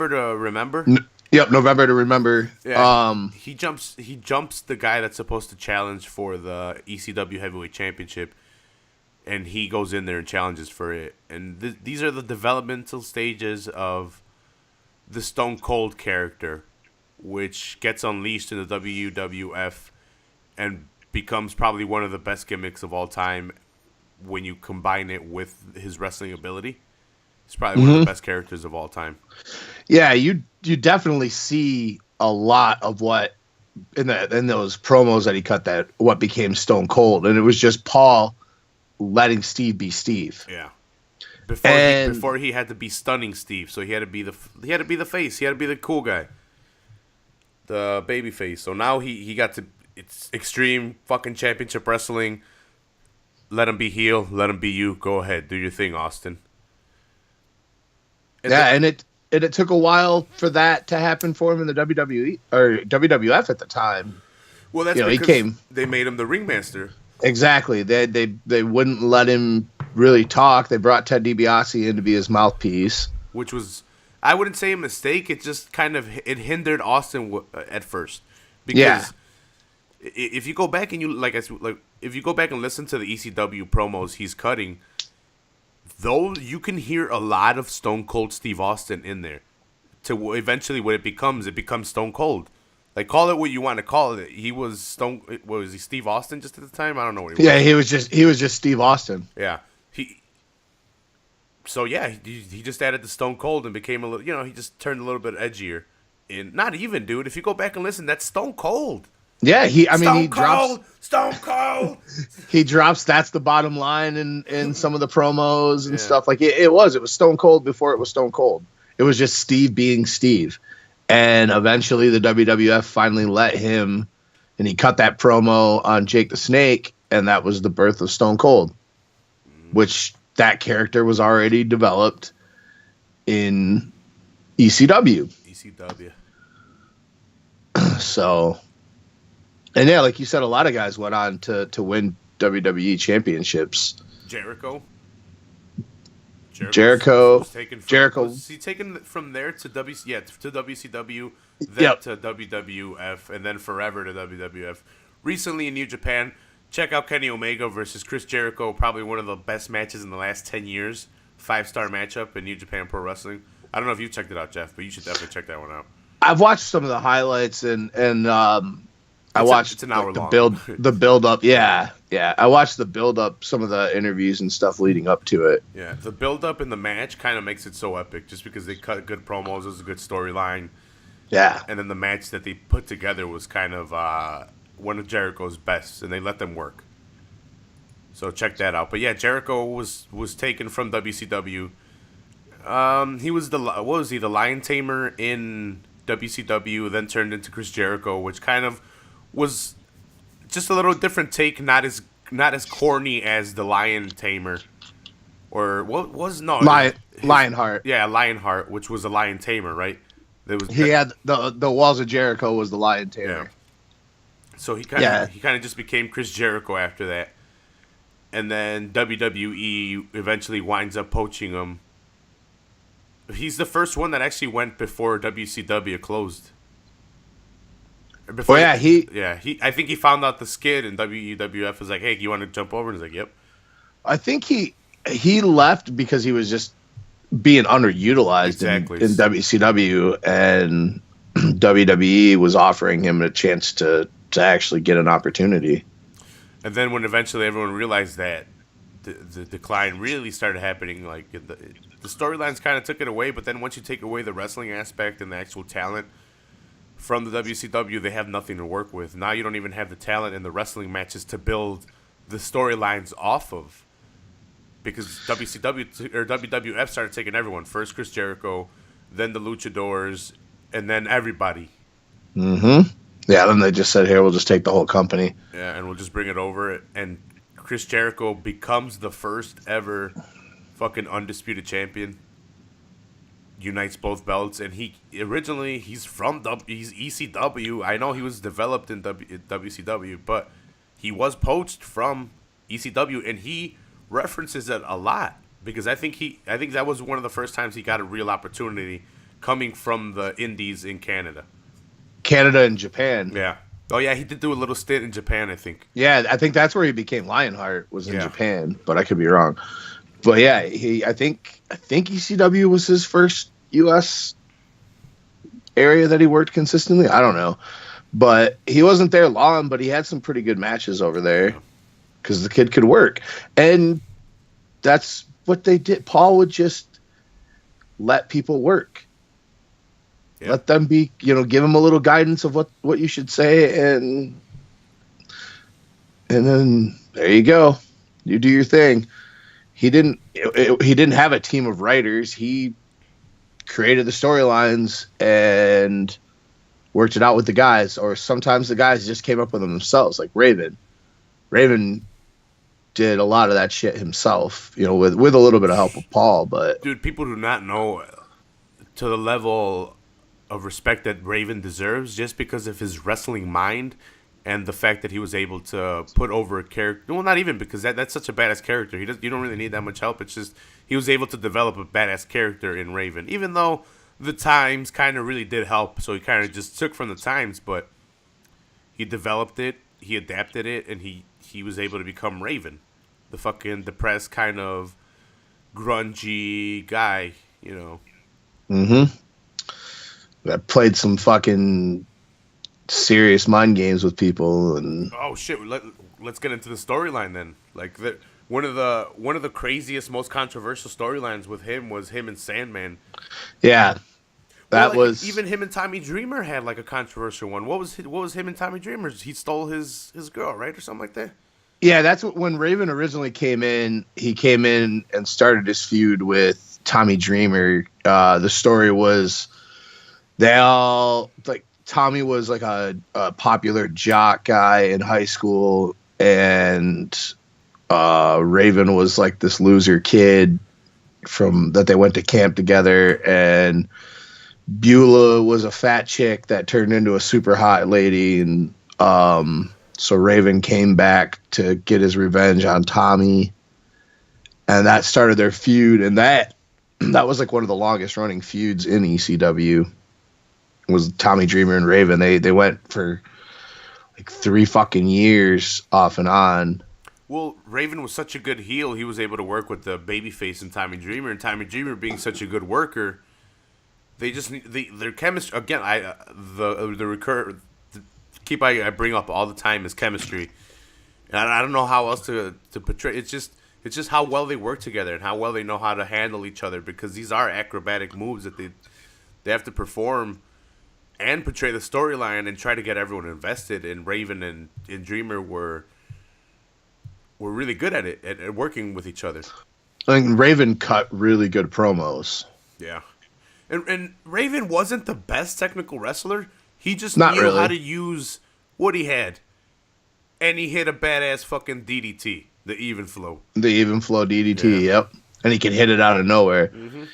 to Remember. Yep, November to Remember. Yeah, he jumps the guy that's supposed to challenge for the ECW Heavyweight Championship, and he goes in there and challenges for it. And these are the developmental stages of the Stone Cold character, which gets unleashed in the WWF and becomes probably one of the best gimmicks of all time when you combine it with his wrestling ability. It's probably one of the best characters of all time. Yeah, you definitely see a lot of what in those promos that he cut, that what became Stone Cold, and it was just Paul letting Steve be Steve. Yeah. Before he had to be stunning Steve, so he had to be the face. He had to be the cool guy, the baby face. So now he got to, it's extreme fucking championship wrestling. Let him be heel. Let him be you. Go ahead, do your thing, Austin. And it took a while for that to happen for him in the WWE or WWF at the time. Well, that's because they made him the ringmaster. Exactly. They wouldn't let him really talk. They brought Ted DiBiase in to be his mouthpiece, which was, I wouldn't say a mistake. It just kind of hindered Austin at first, because if you go back and if you go back and listen to the ECW promos he's cutting, though, you can hear a lot of Stone Cold Steve Austin in there. To eventually, what it becomes Stone Cold. Like, call it what you want to call it. He was was he Steve Austin just at the time? I don't know what he was. Yeah, he was just Steve Austin. Yeah, he just added the Stone Cold and became a little. He just turned a little bit edgier. And not even, dude. If you go back and listen, that's Stone Cold. Yeah, he drops Stone Cold. He drops. That's the bottom line in some of the promos and stuff. Like it was Stone Cold before it was Stone Cold. It was just Steve being Steve. And eventually the WWF finally let him, and he cut that promo on Jake the Snake, and that was the birth of Stone Cold, which that character was already developed in ECW. So, and yeah, like you said, a lot of guys went on to win WWE championships. Jericho. Was he taken from there to WCW, then to WWF, and then forever to WWF. Recently in New Japan, check out Kenny Omega versus Chris Jericho, probably one of the best matches in the last 10 years. 5-star matchup in New Japan Pro Wrestling. I don't know if you checked it out, Jeff, but you should definitely check that one out. I've watched some of the highlights and I watched it's an hour long. the build up. Yeah. I watched the build up, some of the interviews and stuff leading up to it. Yeah, the build up in the match kind of makes it so epic, just because they cut good promos. It was a good storyline. Yeah, and then the match that they put together was kind of one of Jericho's best, and they let them work. So check that out. But yeah, Jericho was taken from WCW. He was the Lion Tamer in WCW, then turned into Chris Jericho, which kind of was just a little different take, not as corny as the Lion Tamer, or what was Lionheart. Yeah, Lionheart, which was a Lion Tamer, right? Had the Walls of Jericho was the Lion Tamer. Yeah. So he kind of just became Chris Jericho after that, and then WWE eventually winds up poaching him. He's the first one that actually went before WCW closed. I think he found out the skid, and WWF was like, "Hey, you want to jump over?" And he's like, "Yep." I think he left because he was just being underutilized in WCW, and WWE was offering him a chance to actually get an opportunity. And then when eventually everyone realized that the decline really started happening, like the storylines kind of took it away. But then once you take away the wrestling aspect and the actual talent from the WCW, they have nothing to work with. Now you don't even have the talent in the wrestling matches to build the storylines off of, because WCW or WWF started taking everyone. First Chris Jericho, then the Luchadors, and then everybody. Mm-hmm. Yeah, then they just said, "Here, we'll just take the whole company." Yeah, and we'll just bring it over. And Chris Jericho becomes the first ever fucking undisputed champion. unites both belts, and he's from he's ECW. I know he was developed in WCW, but he was poached from ECW, and he references it a lot because I think that was one of the first times he got a real opportunity coming from the indies in Canada and Japan. Yeah. Oh yeah, he did do a little stint in Japan, I think. Yeah, I think that's where he became Lionheart, was in Japan, but I could be wrong. But yeah, I think ECW was his first US area that he worked consistently. I don't know. But he wasn't there long, but he had some pretty good matches over there because the kid could work. And that's what they did. Paul would just let people work. Yeah. Let them be, give them a little guidance of what you should say, and then there you go. You do your thing. He didn't have a team of writers. He created the storylines and worked it out with the guys, or sometimes the guys just came up with them themselves, like Raven. Raven did a lot of that shit himself, with a little bit of help of Paul. But dude, people do not know to the level of respect that Raven deserves just because of his wrestling mind and the fact that he was able to put over a character. Well, not even because that's such a badass character. You don't really need that much help. It's just he was able to develop a badass character in Raven, even though the times kind of really did help. So he kind of just took from the times, but he developed it, he adapted it, and he was able to become Raven, the fucking depressed kind of grungy guy, Mm-hmm. That played some fucking serious mind games with people, and oh shit, let's get into the storyline then. Like one of the craziest, most controversial storylines with him was him and Sandman. Yeah, that was even him and Tommy Dreamer had like a controversial one. What was him and Tommy Dreamer? He stole his girl, right, or something like that. Yeah, that's when Raven originally came in. He came in and started his feud with Tommy Dreamer. The story was they all Tommy was like a popular jock guy in high school, and Raven was like this loser kid from that they went to camp together, and Beulah was a fat chick that turned into a super hot lady, and so Raven came back to get his revenge on Tommy, and that started their feud, and that was like one of the longest running feuds in ECW. Was Tommy Dreamer and Raven. They went for like 3 fucking years off and on. Well, Raven was such a good heel, he was able to work with the babyface and Tommy Dreamer being such a good worker, they just their chemistry again. I bring up all the time is chemistry, and I don't know how else to portray. It's just how well they work together and how well they know how to handle each other, because these are acrobatic moves that they have to perform and portray the storyline and try to get everyone invested. And Raven and Dreamer were really good at it, at working with each other. I think Raven cut really good promos. Yeah. And Raven wasn't the best technical wrestler. He just knew how to use what he had. And he hit a badass fucking DDT, the even flow. The even flow DDT, yep. And he could hit it out of nowhere. Mm-hmm.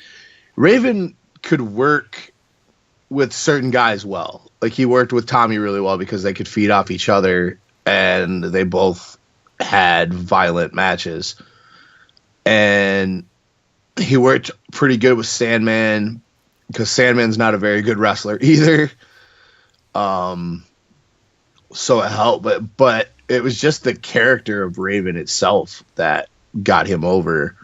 Raven could work with certain guys well. Like he worked with Tommy really well because they could feed off each other, and they both had violent matches. And he worked pretty good with Sandman because Sandman's not a very good wrestler either. So it helped, but it was just the character of Raven itself that got him over.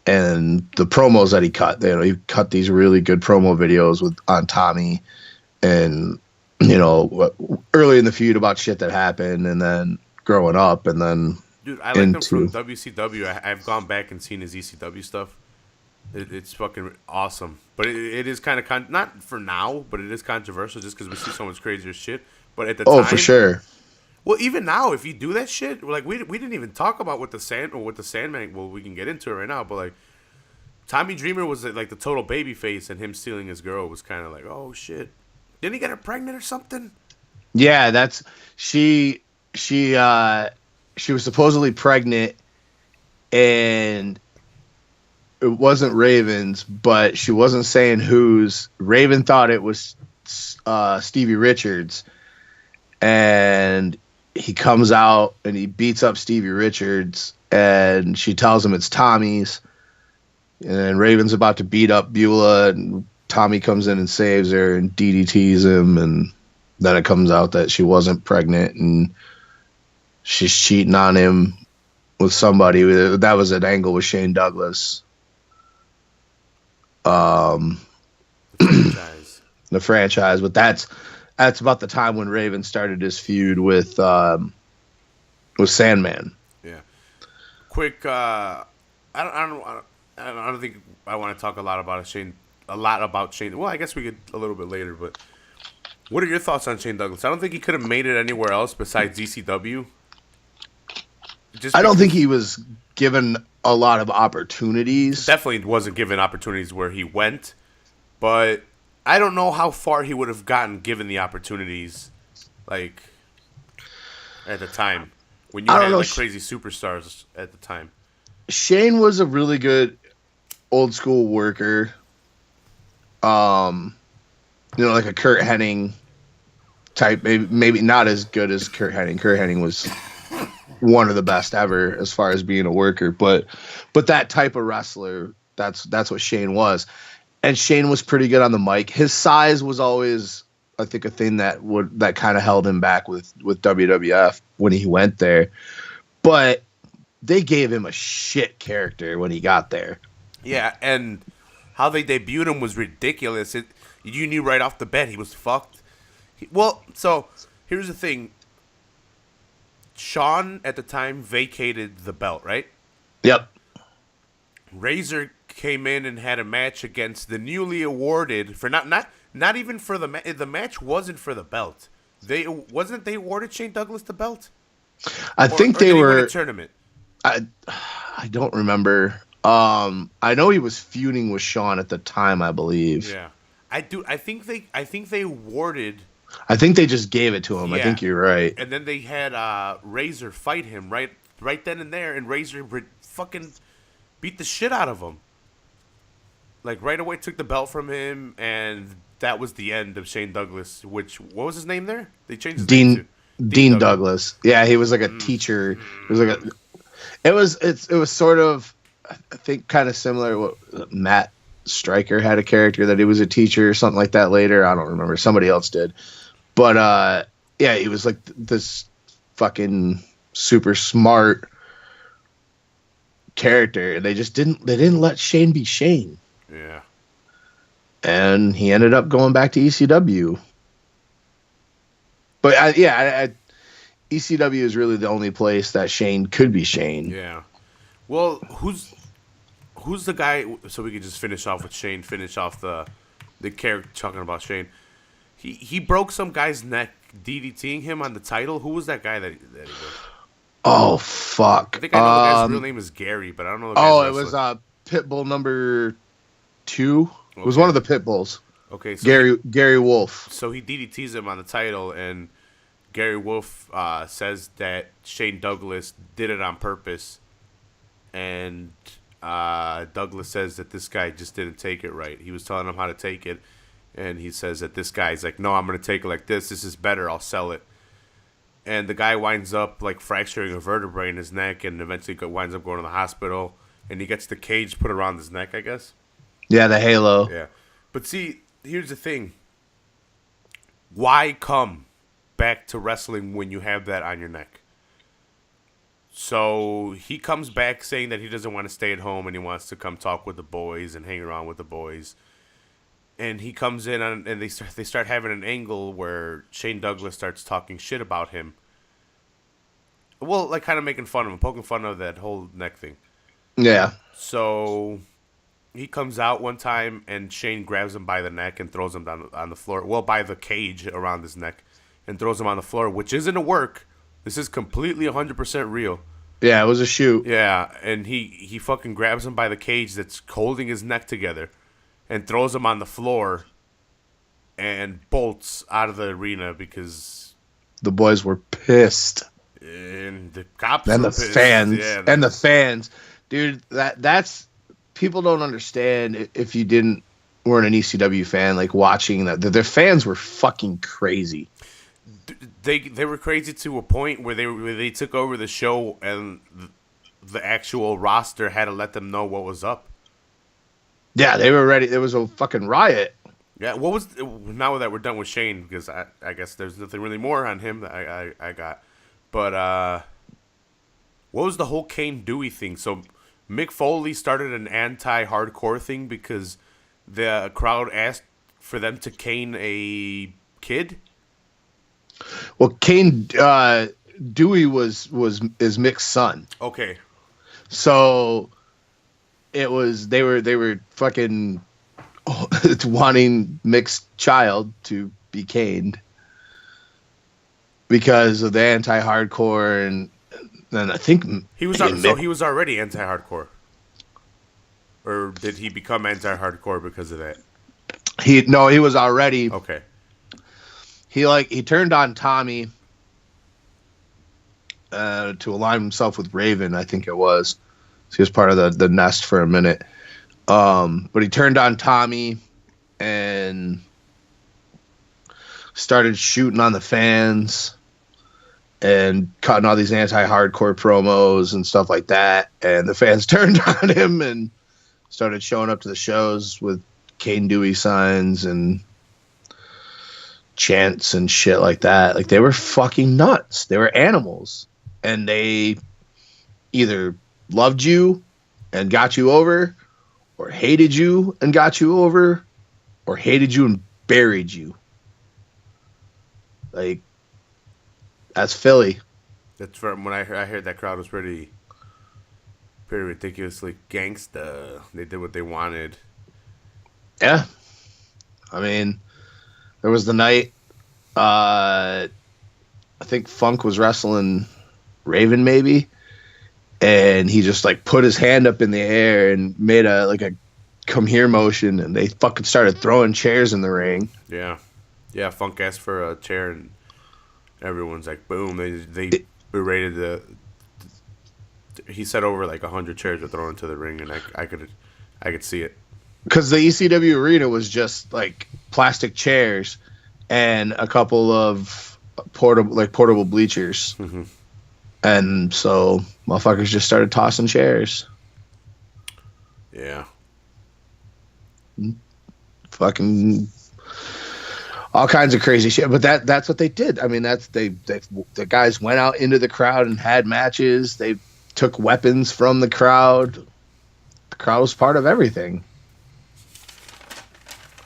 And the promos that he cut, he cut these really good promo videos on Tommy, and early in the feud about shit that happened, and then growing up, and then dude, I like him from WCW. I've gone back and seen his ECW stuff. It's fucking awesome, but it is kind of not for now, but it is controversial just because we see so much crazier shit. But at the time, for sure. Well, even now, if you do that shit, like we didn't even talk about what the Sandman. Well, we can get into it right now, but like Tommy Dreamer was like the total babyface, and him stealing his girl was kind of like, oh shit, didn't he get her pregnant or something? Yeah, she was supposedly pregnant, and it wasn't Raven's, but she wasn't saying whose. Raven thought it was Stevie Richards, and he comes out and he beats up Stevie Richards, and she tells him it's Tommy's, and Raven's about to beat up Beulah, and Tommy comes in and saves her and DDTs him, and then it comes out that she wasn't pregnant and she's cheating on him with somebody. That was an angle with Shane Douglas. The franchise, but that's about the time when Raven started his feud with Sandman. Yeah. Quick, I don't think I want to talk a lot about Shane. Well, I guess we could a little bit later, but what are your thoughts on Shane Douglas? I don't think he could have made it anywhere else besides ECW. I don't think he was given a lot of opportunities. Definitely wasn't given opportunities where he went, but I don't know how far he would have gotten given the opportunities, like, at the time. When you had like crazy superstars at the time. Shane was a really good old school worker. Like a Kurt Hennig type, maybe not as good as Kurt Hennig. Kurt Hennig was one of the best ever as far as being a worker, but that type of wrestler, that's what Shane was. And Shane was pretty good on the mic. His size was always, I think, a thing that kind of held him back with WWF when he went there. But they gave him a shit character when he got there. Yeah, and how they debuted him was ridiculous. You knew right off the bat he was fucked. So here's the thing. Shawn at the time vacated the belt, right? Yep. Razor came in and had a match against the newly awarded for not even for the match wasn't for the belt. They awarded Shane Douglas the belt. I think they were in a tournament. I don't remember. I know he was feuding with Shawn at the time, I believe. Yeah, I do. I think they awarded. I think they just gave it to him. Yeah. I think you're right. And then they had Razor fight him right then and there, and Razor fucking beat the shit out of him. Like right away, took the belt from him, and that was the end of Shane Douglas. What was his name there? They changed his name to Dean Douglas. Yeah, he was like a teacher. It was sort of, I think, kind of similar to what Matt Stryker had a character that he was a teacher or something like that later. I don't remember. Somebody else did. But, yeah, he was like this fucking super smart character. They just didn't let Shane be Shane. Yeah. And he ended up going back to ECW. But, ECW is really the only place that Shane could be Shane. Yeah. Well, who's the guy? So we could just finish off with Shane. Finish off the character talking about Shane. He broke some guy's neck DDTing him on the title. Who was that guy that he did? Oh fuck! I think I know the guy's real name is Gary, but I don't know the guy's it was Pitbull number 2. Okay. It was one of the Pitbulls. Okay, so Gary Wolf. So he DDTs him on the title, and Gary Wolf says that Shane Douglas did it on purpose, and Douglas says that this guy just didn't take it right. He was telling him how to take it, and he says that this guy's like, no, I'm going to take it like this. This is better. I'll sell it. And the guy winds up like fracturing a vertebrae in his neck, and eventually winds up going to the hospital, and he gets the cage put around his neck, I guess. Yeah, the halo. Yeah. But see, here's the thing. Why come back to wrestling when you have that on your neck? So he comes back saying that he doesn't want to stay at home and he wants to come talk with the boys and hang around with the boys. And he comes in and they start having an angle where Shane Douglas starts talking shit about him. Well, like kind of making fun of him, poking fun of that whole neck thing. Yeah. So he comes out one time and Shane grabs him by the neck and throws him down on the floor. Well, by the cage around his neck, and throws him on the floor, which isn't a work. This is completely 100% real. Yeah, it was a shoot. Yeah, and he fucking grabs him by the cage that's holding his neck together and throws him on the floor and bolts out of the arena because the boys were pissed. And the cops and were the pissed. Fans. Yeah, and the fans. Dude, that's people don't understand if you weren't an ECW fan, like watching that. Their fans were fucking crazy. They were crazy to a point where they took over the show and the actual roster had to let them know what was up. Yeah, they were ready. There was a fucking riot. Yeah, what was now that we're done with Shane, because I guess there's nothing really more on him that I got, but what was the whole Kane Dewey thing? So Mick Foley started an anti-hardcore thing because the crowd asked for them to cane a kid. Well, Kane Dewey is Mick's son. Okay. So it was they were fucking wanting Mick's child to be caned because of the anti-hardcore, and then I think he was already anti-hardcore, or did he become anti-hardcore because of that? He was already okay. He turned on Tommy to align himself with Raven, I think it was. So he was part of the Nest for a minute. But he turned on Tommy and started shooting on the fans and cutting all these anti-hardcore promos and stuff like that. And the fans turned on him and started showing up to the shows with Kane Dewey signs and chants and shit like that. Like, they were fucking nuts. They were animals. And they either loved you and got you over, or hated you and got you over, or hated you and buried you. Like, that's Philly. That's from when I heard that crowd was pretty ridiculously gangsta. They did what they wanted. Yeah. I mean, there was the night, I think Funk was wrestling Raven maybe, and he just like put his hand up in the air and made a come here motion, and they fucking started throwing chairs in the ring. Yeah. Yeah, Funk asked for a chair and everyone's like, boom. They berated he said over like 100 chairs were thrown into the ring, and I could see it. Because the ECW arena was just like plastic chairs and a couple of portable bleachers. Mm-hmm. And so motherfuckers just started tossing chairs. Yeah. Fucking all kinds of crazy shit. But that's what they did. I mean, the guys went out into the crowd and had matches. They took weapons from the crowd. The crowd was part of everything.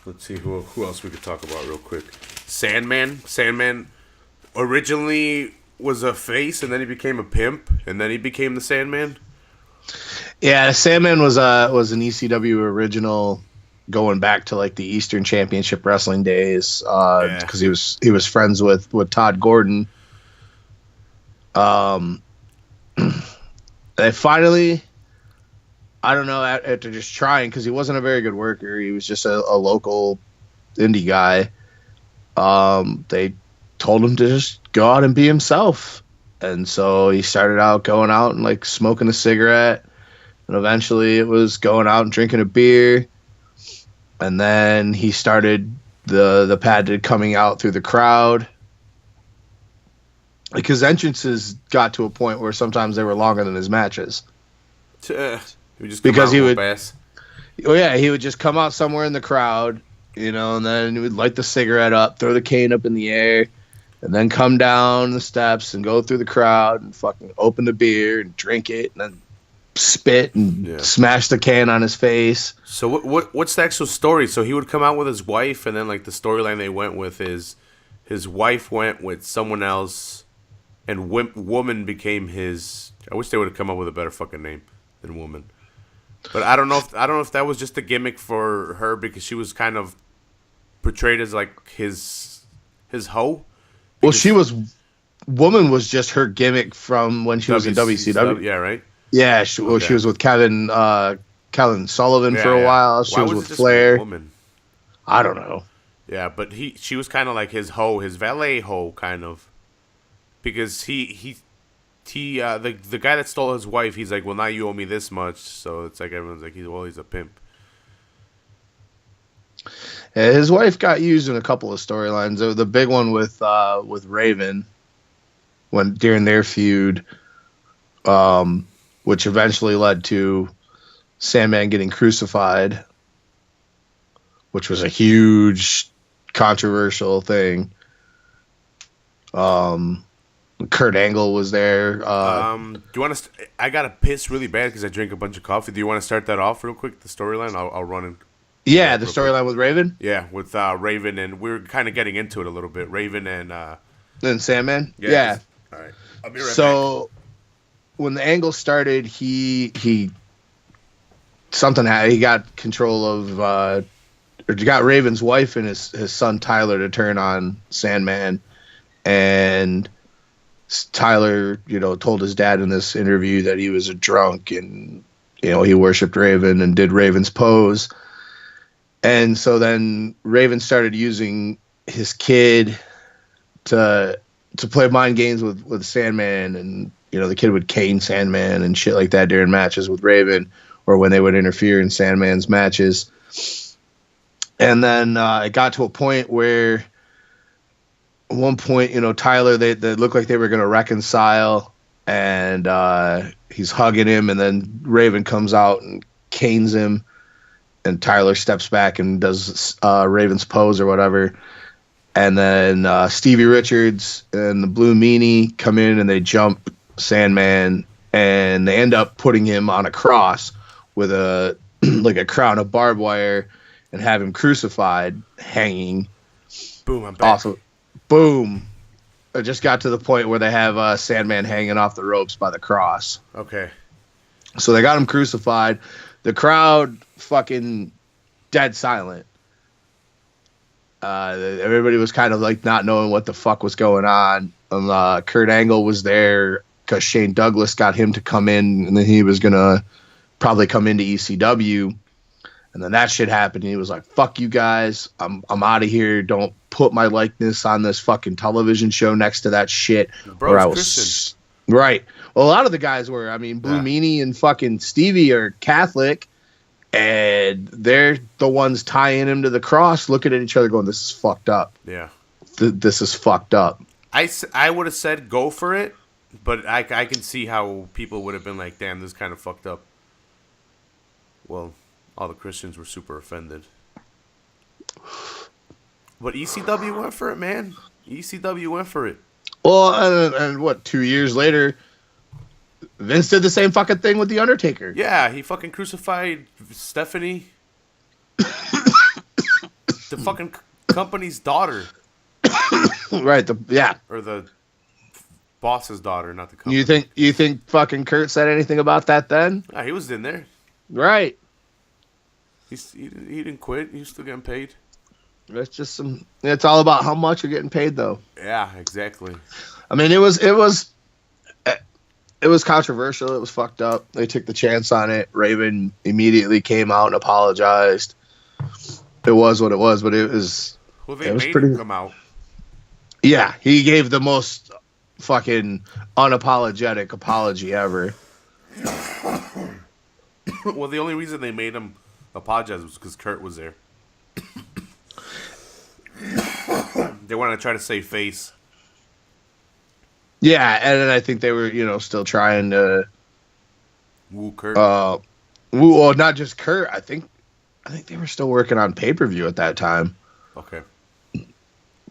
Let's see who else we could talk about real quick. Sandman originally was a face, and then he became a pimp, and then he became the Sandman. Yeah, Sandman was an ECW original, going back to like the Eastern Championship Wrestling days, because he was friends with Todd Gordon. They finally, I don't know, after just trying, because he wasn't a very good worker, he was just a local indie guy. They told him to just go out and be himself, and so he started out going out and like smoking a cigarette, and eventually it was going out and drinking a beer, and then he started the patented coming out through the crowd. Like, his entrances got to a point where sometimes they were longer than his matches. He would just he would just come out somewhere in the crowd, and then he would light the cigarette up, throw the cane up in the air, and then come down the steps and go through the crowd and fucking open the beer and drink it and then spit and smash the can on his face. So what's the actual story? So he would come out with his wife, and then like the storyline they went with is his wife went with someone else, and woman became his. I wish they would have come up with a better fucking name than woman. But I don't know if that was just a gimmick for her, because she was kind of portrayed as like his hoe. Woman was just her gimmick from when she was in WCW. Yeah, right. Yeah, she was with Kevin Sullivan for a while. She was with Flair. Woman? I don't know. Yeah, but she was kind of like his hoe, his valet hoe, kind of, because he the guy that stole his wife, he's like, well, now you owe me this much. So it's like everyone's like, he's a pimp. Yeah, his wife got used in a couple of storylines. The big one with Raven, during their feud, which eventually led to Sandman getting crucified, which was a huge controversial thing. Kurt Angle was there. Do you want to? I gotta piss really bad because I drank a bunch of coffee. Do you want to start that off real quick? The storyline. I'll run in. Yeah, the storyline with Raven. Yeah, with Raven, and we're kind of getting into it a little bit. Raven and Sandman. Yeah. All right, I'll be right back. So when the angle started, he got control of or got Raven's wife and his son Tyler to turn on Sandman, and Tyler, told his dad in this interview that he was a drunk and he worshipped Raven and did Raven's pose. And so then Raven started using his kid to play mind games with Sandman, and the kid would cane Sandman and shit like that during matches with Raven, or when they would interfere in Sandman's matches. And then it got to a point where at one point, Tyler, they looked like they were going to reconcile, and he's hugging him, and then Raven comes out and canes him, and Tyler steps back and does Raven's pose or whatever. And then Stevie Richards and the Blue Meanie come in and they jump Sandman, and they end up putting him on a cross with a crown of barbed wire and have him crucified, hanging. Boom, I'm back. Boom. It just got to the point where they have Sandman hanging off the ropes by the cross. Okay. So they got him crucified. The crowd fucking dead silent. Everybody was kind of like not knowing what the fuck was going on. Kurt Angle was there because Shane Douglas got him to come in, and then he was going to probably come into ECW. And then that shit happened, and he was like, fuck you guys. I'm out of here. Don't put my likeness on this fucking television show next to that shit. Bro, I was Christian. Right. Well, a lot of the guys were. I mean, Blue Meanie and fucking Stevie are Catholic, and they're the ones tying him to the cross, looking at each other going, this is fucked up. Yeah. This is fucked up. I would have said go for it, but I can see how people would have been like, damn, this is kind of fucked up. Well, all the Christians were super offended. But ECW went for it, man. ECW went for it. Well, and what, 2 years later, Vince did the same fucking thing with The Undertaker. Yeah, he fucking crucified Stephanie. The fucking company's daughter. Right, Or the boss's daughter, not the company. You think fucking Kurt said anything about that then? Nah, he was in there. Right. He didn't quit. He was still getting paid. It's just it's all about how much you're getting paid, though. Yeah, exactly. I mean, it was controversial. It was fucked up. They took the chance on it. Raven immediately came out and apologized. It was what it was, but it was. Well, they made him come out. Yeah, he gave the most fucking unapologetic apology ever. Well, the only reason they made him apologize was because Kurt was there. They wanted to try to save face. Yeah, and then I think they were, still trying to woo Kurt. Well, not just Kurt. I think they were still working on pay-per-view at that time. Okay.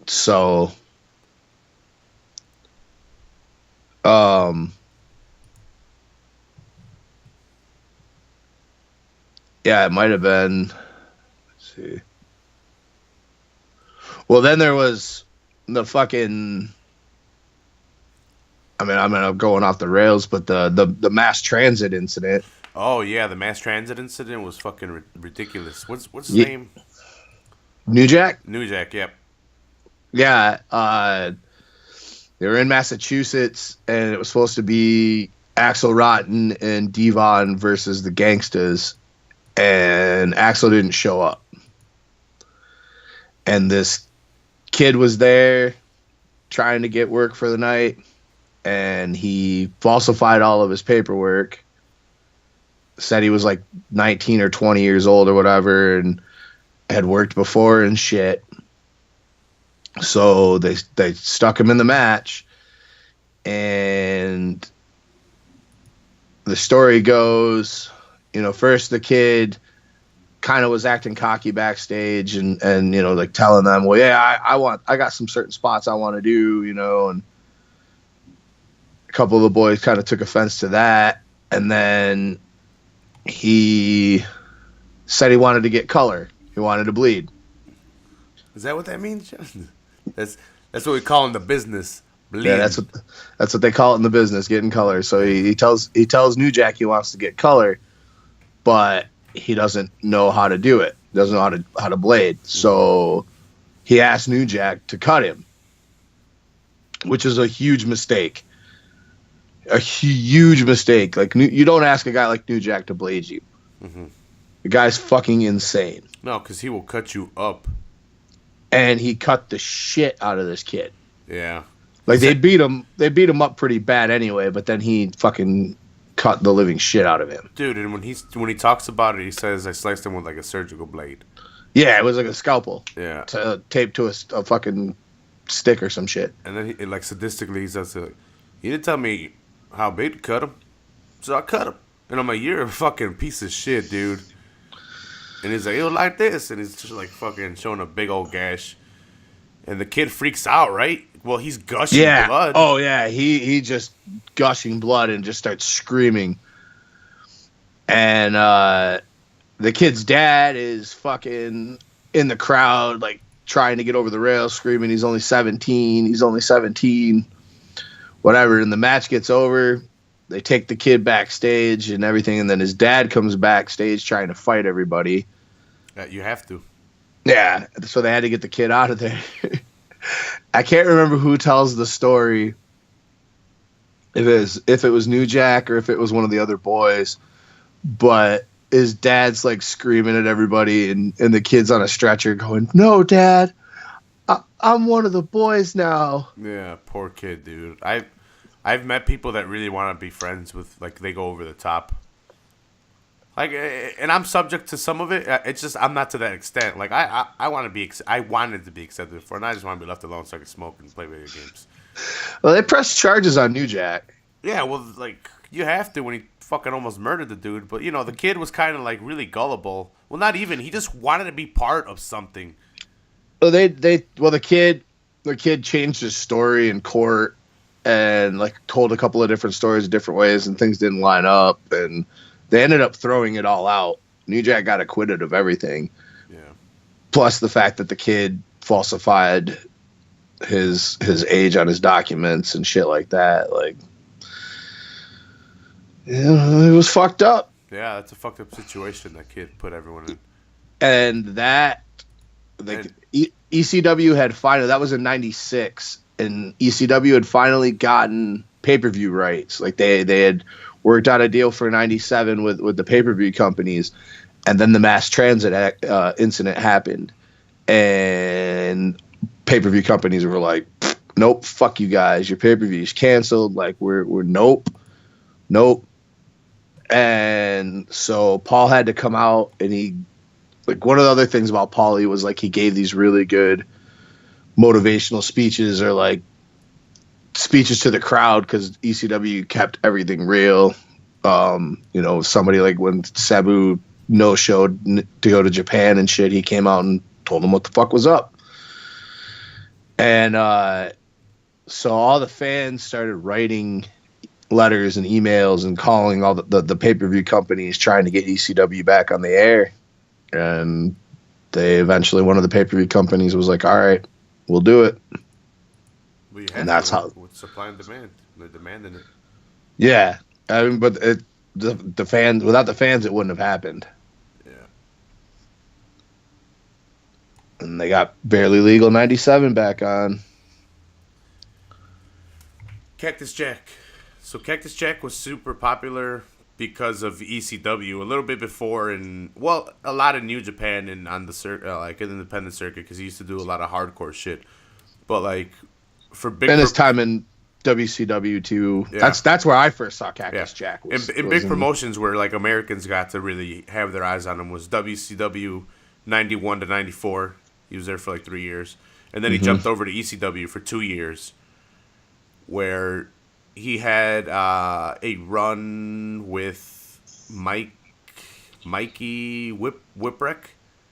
So, yeah, it might have been. Let's see. Well, then there was the fucking. I mean, I'm going off the rails, but the mass transit incident. Oh yeah, the mass transit incident was fucking ridiculous. What's his name? New Jack. New Jack. Yep. Yeah. They were in Massachusetts, and it was supposed to be Axel Rotten and Devon versus the Gangstas, and Axel didn't show up. And this kid was there trying to get work for the night, and he falsified all of his paperwork. Said he was like 19 or 20 years old or whatever, and had worked before and shit. So they stuck him in the match, and the story goes, first the kid kind of was acting cocky backstage and like telling them, well, yeah, I got some certain spots I want to do, and a couple of the boys kind of took offense to that. And then he said he wanted to get color. He wanted to bleed. Is that what that means, John? That's what we call in the business. Bleed. Yeah, that's what they call it in the business, getting color. So he tells New Jack he wants to get color, but he doesn't know how to do it. Doesn't know how to blade. So he asked New Jack to cut him, which is a huge mistake. A huge mistake. Like, you don't ask a guy like New Jack to blade you. Mm-hmm. The guy's fucking insane. No, because he will cut you up. And he cut the shit out of this kid. Yeah. Like, they beat him up pretty bad anyway, but then he fucking cut the living shit out of him. Dude, and when he talks about it, he says, I sliced him with like a surgical blade. Yeah, it was like a scalpel. Yeah. Taped to a fucking stick or some shit. And then he, like, sadistically, he says, you didn't tell me how big to cut him, so I cut him. And I'm like, you're a fucking piece of shit, dude. And he's like, it was like this. And he's just like fucking showing a big old gash. And the kid freaks out, right? Well, he's gushing blood. Oh, yeah. He just gushing blood and just starts screaming. And the kid's dad is fucking in the crowd, like, trying to get over the rail, screaming, he's only 17. He's only 17. Whatever. And the match gets over. They take the kid backstage and everything. And then his dad comes backstage trying to fight everybody. You have to. Yeah. So they had to get the kid out of there. I can't remember who tells the story. If it was New Jack or if it was one of the other boys. But his dad's like screaming at everybody, and the kid's on a stretcher going, "No, Dad, I'm one of the boys now." Yeah, poor kid, dude. I've met people that really want to be friends with, like, they go over the top. Like, and I'm subject to some of it. It's just I'm not to that extent. Like, I want to be. I wanted to be accepted before, and I just want to be left alone so I can smoke and play video games. Well, they pressed charges on New Jack. Yeah, well, like, you have to when he fucking almost murdered the dude. But, the kid was kind of, like, really gullible. Well, not even. He just wanted to be part of something. Well, the kid changed his story in court and, like, told a couple of different stories different ways, and things didn't line up, and they ended up throwing it all out. New Jack got acquitted of everything. Yeah. Plus the fact that the kid falsified his age on his documents and shit like that. Like, it was fucked up. Yeah, that's a fucked up situation that kid put everyone in. And ECW had finally, that was in 96, and ECW had finally gotten pay-per-view rights. Like, they had worked out a deal for 97 with the pay-per-view companies, and then the mass transit incident happened, and pay-per-view companies were like, nope, fuck you guys, your pay-per-view's canceled. Like, we're nope. And so Paul had to come out, and he, like, one of the other things about Paulie was, like, he gave these really good motivational speeches, or like speeches to the crowd, because ECW kept everything real. Somebody like when Sabu no-showed to go to Japan and shit, he came out and told them what the fuck was up. And so all the fans started writing letters and emails and calling all the pay-per-view companies trying to get ECW back on the air. And they eventually, one of the pay-per-view companies was like, all right, we'll do it. And that's how, with supply and demand, they're demanding it. Yeah, I mean, but the fans, without the fans, it wouldn't have happened. Yeah. And they got Barely Legal 97 back on. Cactus Jack. So Cactus Jack was super popular because of ECW a little bit before, and well, a lot of New Japan and on the like an independent circuit, because he used to do a lot of hardcore shit. But like for big, and his time in WCW too. Yeah. That's where I first saw Cactus Jack. In big promotions where like Americans got to really have their eyes on him was WCW 91 to 94. He was there for like 3 years. And then he jumped over to ECW for 2 years, where he had a run with Mikey Whipwreck.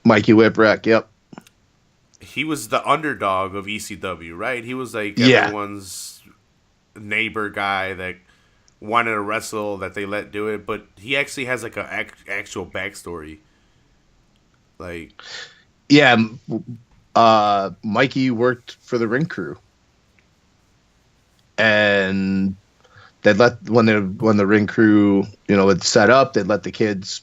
Mikey Whipwreck, yep. He was the underdog of ECW, right? He was like everyone's neighbor guy that wanted to wrestle, that they let do it, but he actually has like a actual backstory. Like, yeah, Mikey worked for the Ring Crew, and they'd let when the Ring Crew, would set up, they'd let the kids,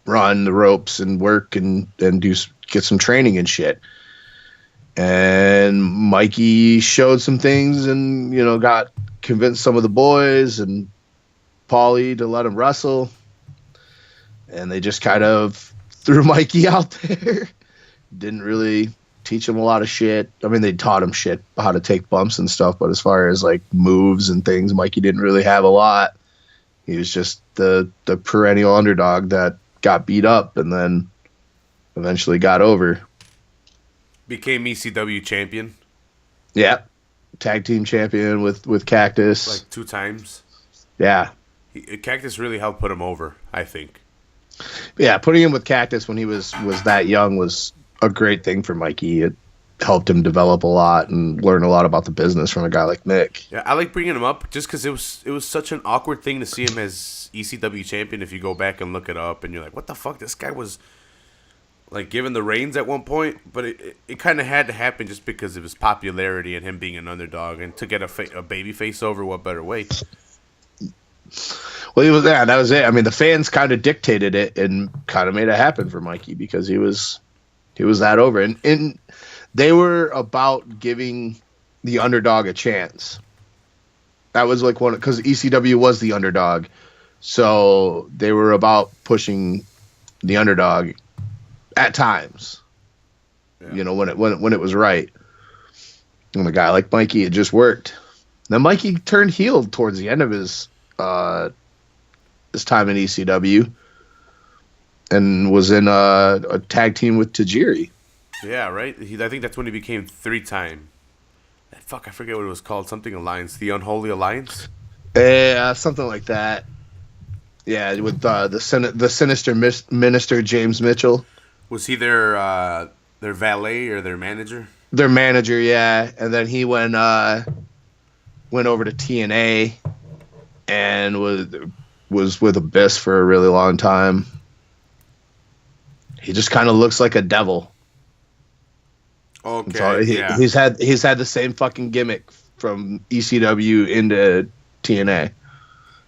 run the ropes and work and get some training and shit. And Mikey showed some things and, got convinced some of the boys and Paulie to let him wrestle. And they just kind of threw Mikey out there. Didn't really teach him a lot of shit. I mean, they taught him shit, how to take bumps and stuff, but as far as like moves and things, Mikey didn't really have a lot. He was just the perennial underdog that got beat up and then eventually got over. Became ECW champion. Yeah. Tag team champion with Cactus. Like 2 times. Yeah. Cactus really helped put him over, I think. Yeah, putting him with Cactus when he was that young was a great thing for Mikey. It helped him develop a lot and learn a lot about the business from a guy like Mick. Yeah, I like bringing him up just because it was such an awkward thing to see him as ECW champion. If you go back and look it up, and you're like, what the fuck? This guy was like given the reins at one point, but it kind of had to happen just because of his popularity and him being an underdog, and to get a baby face over, what better way? Well, he was there. That was it. I mean, the fans kind of dictated it and kind of made it happen for Mikey because he was that over, and they were about giving the underdog a chance. That was like because ECW was the underdog, so they were about pushing the underdog at times. Yeah. When it was right. And a guy like Mikey, it just worked. Then Mikey turned heel towards the end of his time in ECW, and was in a tag team with Tajiri. Yeah, right. I think that's when he became 3-time. Fuck, I forget what it was called. Something Alliance, the Unholy Alliance. Yeah, something like that. Yeah, with the sinister minister James Mitchell. Was he their valet or their manager? Their manager, yeah. And then he went over to TNA and was with Abyss for a really long time. He just kind of looks like a devil. Okay, yeah. He's had the same fucking gimmick from ECW into TNA.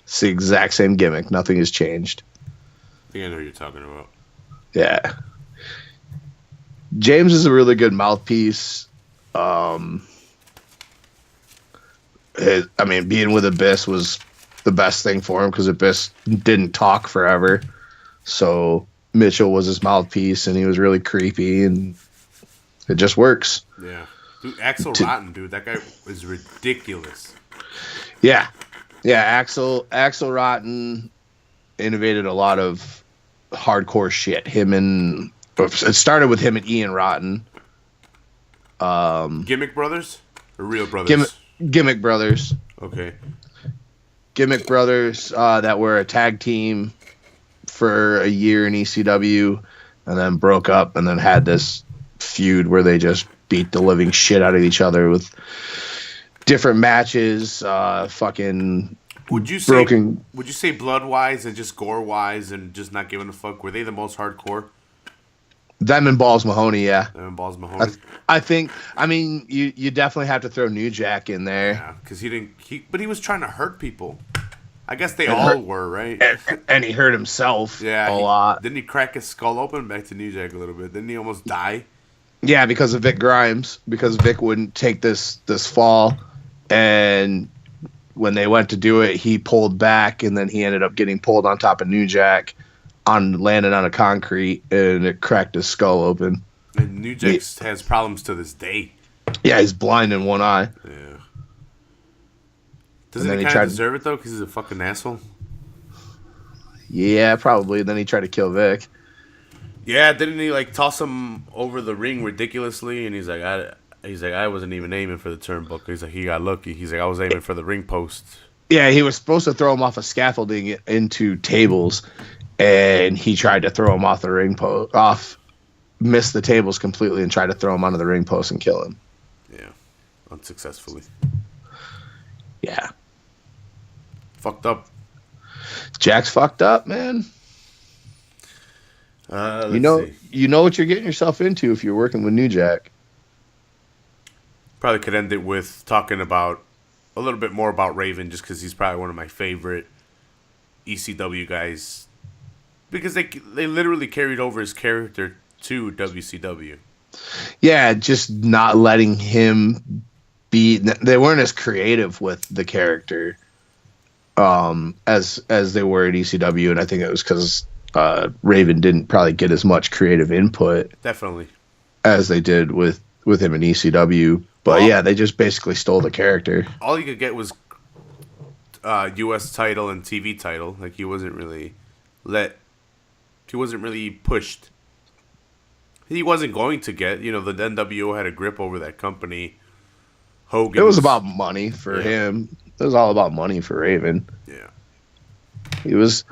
It's the exact same gimmick. Nothing has changed. I think I know what you're talking about. Yeah. James is a really good mouthpiece. Being with Abyss was the best thing for him because Abyss didn't talk forever. So Mitchell was his mouthpiece, and he was really creepy, and it just works. Yeah. Dude, Axel Rotten, dude. That guy was ridiculous. Yeah. Yeah, Axel Rotten innovated a lot of hardcore shit. It started with him and Ian Rotten. Gimmick Brothers? Or Real Brothers? Gimmick Brothers. Okay. Gimmick Brothers that were a tag team for a year in ECW, and then broke up, and then had this feud where they just beat the living shit out of each other with different matches. Would you say blood wise and just gore wise and just not giving a fuck? Were they the most hardcore? Them and Balls Mahoney, yeah. Them and Balls Mahoney. You definitely have to throw New Jack in there. Yeah, because but he was trying to hurt people. I guess they all were, right? And he hurt himself a lot. Didn't he crack his skull open? Back to New Jack a little bit. Didn't he almost die? Yeah, because of Vic Grimes. Because Vic wouldn't take this fall, and when they went to do it, he pulled back, and then he ended up getting pulled on top of New Jack, landed on a concrete, and it cracked his skull open. And New Jack has problems to this day. Yeah, he's blind in one eye. Yeah. And Doesn't then he he kind of tried. deserve it though? Because he's a fucking asshole. Yeah, probably. Then he tried to kill Vic. Yeah, didn't he like toss him over the ring ridiculously? And he's like, I wasn't even aiming for the turnbuckle. He's like, he got lucky. He's like, I was aiming for the ring post. Yeah, he was supposed to throw him off a scaffolding into tables, and he tried to throw him off the ring post, missed the tables completely, and tried to throw him onto the ring post and kill him. Yeah, unsuccessfully. Yeah, Fucked up. Jack's fucked up, man. Let's see. You know what you're getting yourself into if you're working with New Jack. Probably could end it with talking about a little bit more about Raven, just because he's probably one of my favorite ECW guys, because they literally carried over his character to WCW. Yeah, just not letting him be. They weren't as creative with the character as they were at ECW, and I think it was because Raven didn't probably get as much creative input Definitely as they did with him in ECW. But yeah, they just basically stole the character. all you could get was U.S. title and TV title. Like he wasn't really pushed. He wasn't going to get. The NWO had a grip over that company. Hogan. It was about money for him. It was all about money for Raven. Yeah. He was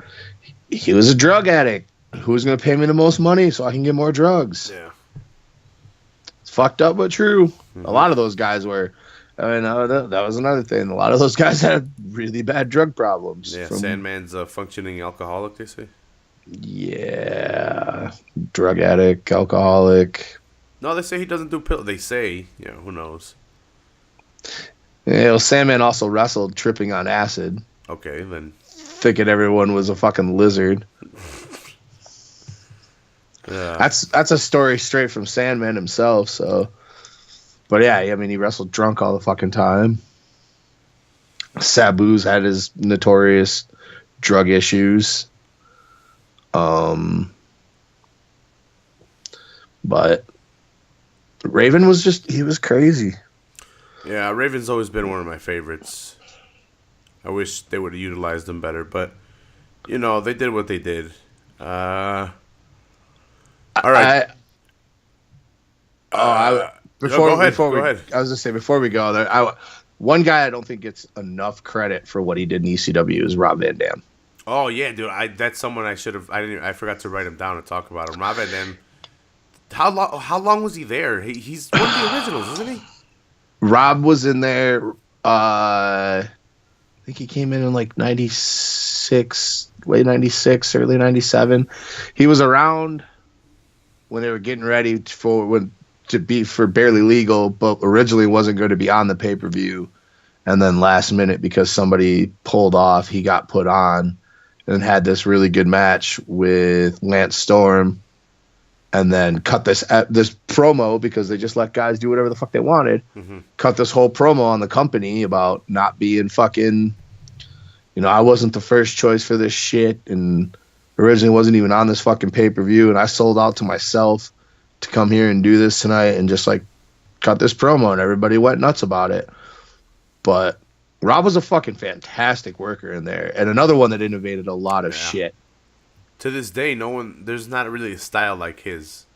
a drug addict. Who's going to pay me the most money so I can get more drugs? Yeah. It's fucked up, but true. Mm-hmm. A lot of those guys were. That was another thing. A lot of those guys had really bad drug problems. Yeah. Sandman's a functioning alcoholic, they say. Yeah. Drug addict, alcoholic. No, they say he doesn't do pills. They say, who knows? Yeah, Sandman also wrestled tripping on acid. Okay, then. Thinking everyone was a fucking lizard. Yeah. That's a story straight from Sandman himself. So, but yeah, I mean, he wrestled drunk all the fucking time. Sabu's had his notorious drug issues. But Raven was he was crazy. Yeah, Raven's always been one of my favorites. I wish they would have utilized him better, but they did what they did. All right. Go ahead. I was gonna say before we go there, one guy I don't think gets enough credit for what he did in ECW is Rob Van Dam. Oh yeah, dude. That's someone I should have. I forgot to write him down and talk about him. Rob Van Dam. How long was he there? He's one of the originals, isn't he? Rob was in there. I think he came in like 96, late 96, early 97. He was around when they were getting ready for Barely Legal, but originally wasn't going to be on the pay-per-view. And then last minute, because somebody pulled off, he got put on and had this really good match with Lance Storm. And then cut this promo because they just let guys do whatever the fuck they wanted. Mm-hmm. Cut this whole promo on the company about not being fucking, I wasn't the first choice for this shit, and originally wasn't even on this fucking pay-per-view, and I sold out to myself to come here and do this tonight, and just like cut this promo, and everybody went nuts about it. But Rob was a fucking fantastic worker in there, and another one that innovated a lot of shit. To this day, there's not really a style like his.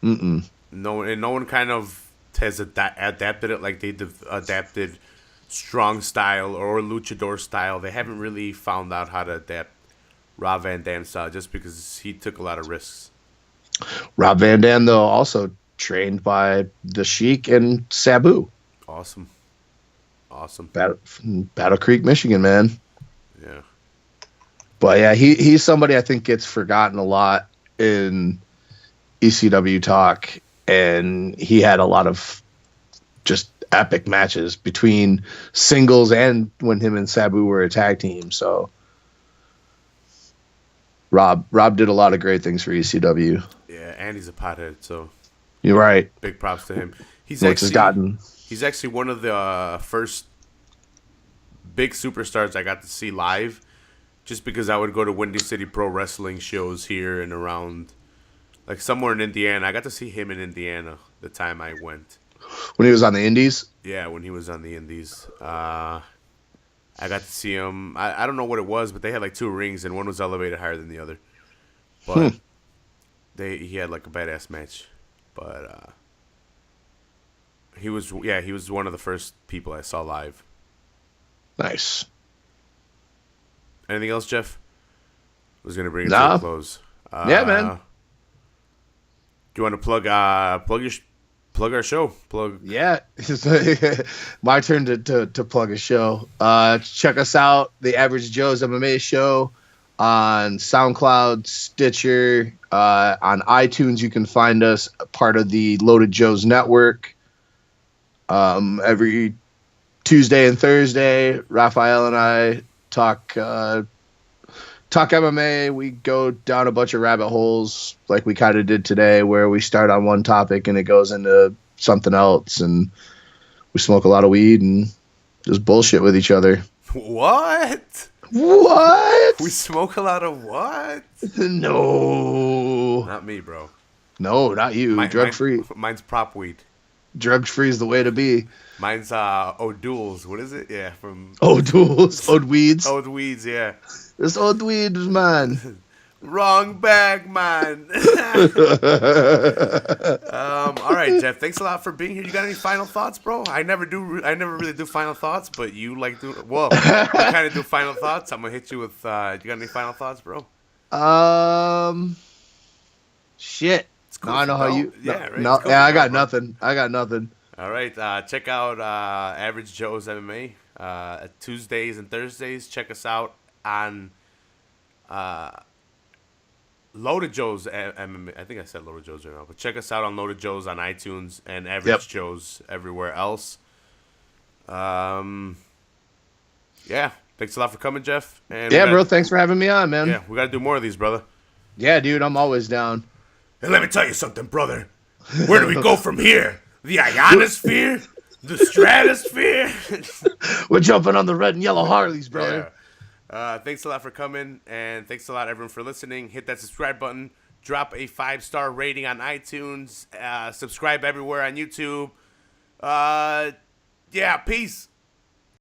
Mm-mm. No one kind of has adapted it like they adapted strong style or luchador style. They haven't really found out how to adapt Rob Van Dam style just because he took a lot of risks. Rob Van Dam, though, also trained by the Sheik and Sabu. Awesome. Battle Creek, Michigan, man. Yeah. But yeah, he's somebody I think gets forgotten a lot in ECW talk, and he had a lot of just epic matches between singles and when him and Sabu were a tag team. So Rob did a lot of great things for ECW. Yeah, and he's a pothead, so you're right. Big props to him. He's actually one of the first big superstars I got to see live. Just because I would go to Windy City Pro Wrestling shows here and around, like somewhere in Indiana. I got to see him in Indiana the time I went. When he was on the Indies? Yeah, when he was on the Indies. I got to see him. I don't know what it was, but they had like 2 rings, and one was elevated higher than the other. But he had like a badass match. But he was one of the first people I saw live. Nice. Anything else, Jeff? I was gonna bring it to Nah. a close. Yeah, man. Do you want to plug our show? Yeah, my turn to plug a show. Check us out, the Average Joes MMA Show, on SoundCloud, Stitcher, on iTunes. You can find us part of the Loaded Joes Network. Every Tuesday and Thursday, Raphael and I talk MMA. We go down a bunch of rabbit holes like we kind of did today, where we start on one topic and it goes into something else, and we smoke a lot of weed and just bullshit with each other. What? We smoke a lot of what? No. Not me, bro. No, not you. Drug-free. Mine's prop weed. Drug-free is the way to be. Mine's O'Doul's. What is it? Yeah, from O'Doul's. Old weeds. Old Weeds, yeah. This old weeds, man. Wrong bag, man. All right, Jeff. Thanks a lot for being here. You got any final thoughts, bro? I never really do final thoughts, but you like do. Well, you kind of do final thoughts. I'm gonna hit you with. You got any final thoughts, bro? Shit. Cool, no, I know how you. Yeah, right. No, cool yeah, I got nothing. All right, check out Average Joe's MMA Tuesdays and Thursdays. Check us out on Loaded Joe's MMA. I think I said Loaded Joe's right now, but check us out on Loaded Joe's on iTunes and Average Joe's everywhere else. Yeah, thanks a lot for coming, Jeff. And bro, thanks for having me on, man. Yeah, we got to do more of these, brother. Yeah, dude, I'm always down. And let me tell you something, brother. Where do we go from here? The ionosphere? The stratosphere? We're jumping on the red and yellow Harleys, brother. Yeah. Thanks a lot for coming, and thanks a lot, everyone, for listening. Hit that subscribe button. Drop a 5-star rating on iTunes. Subscribe everywhere on YouTube. Yeah, peace.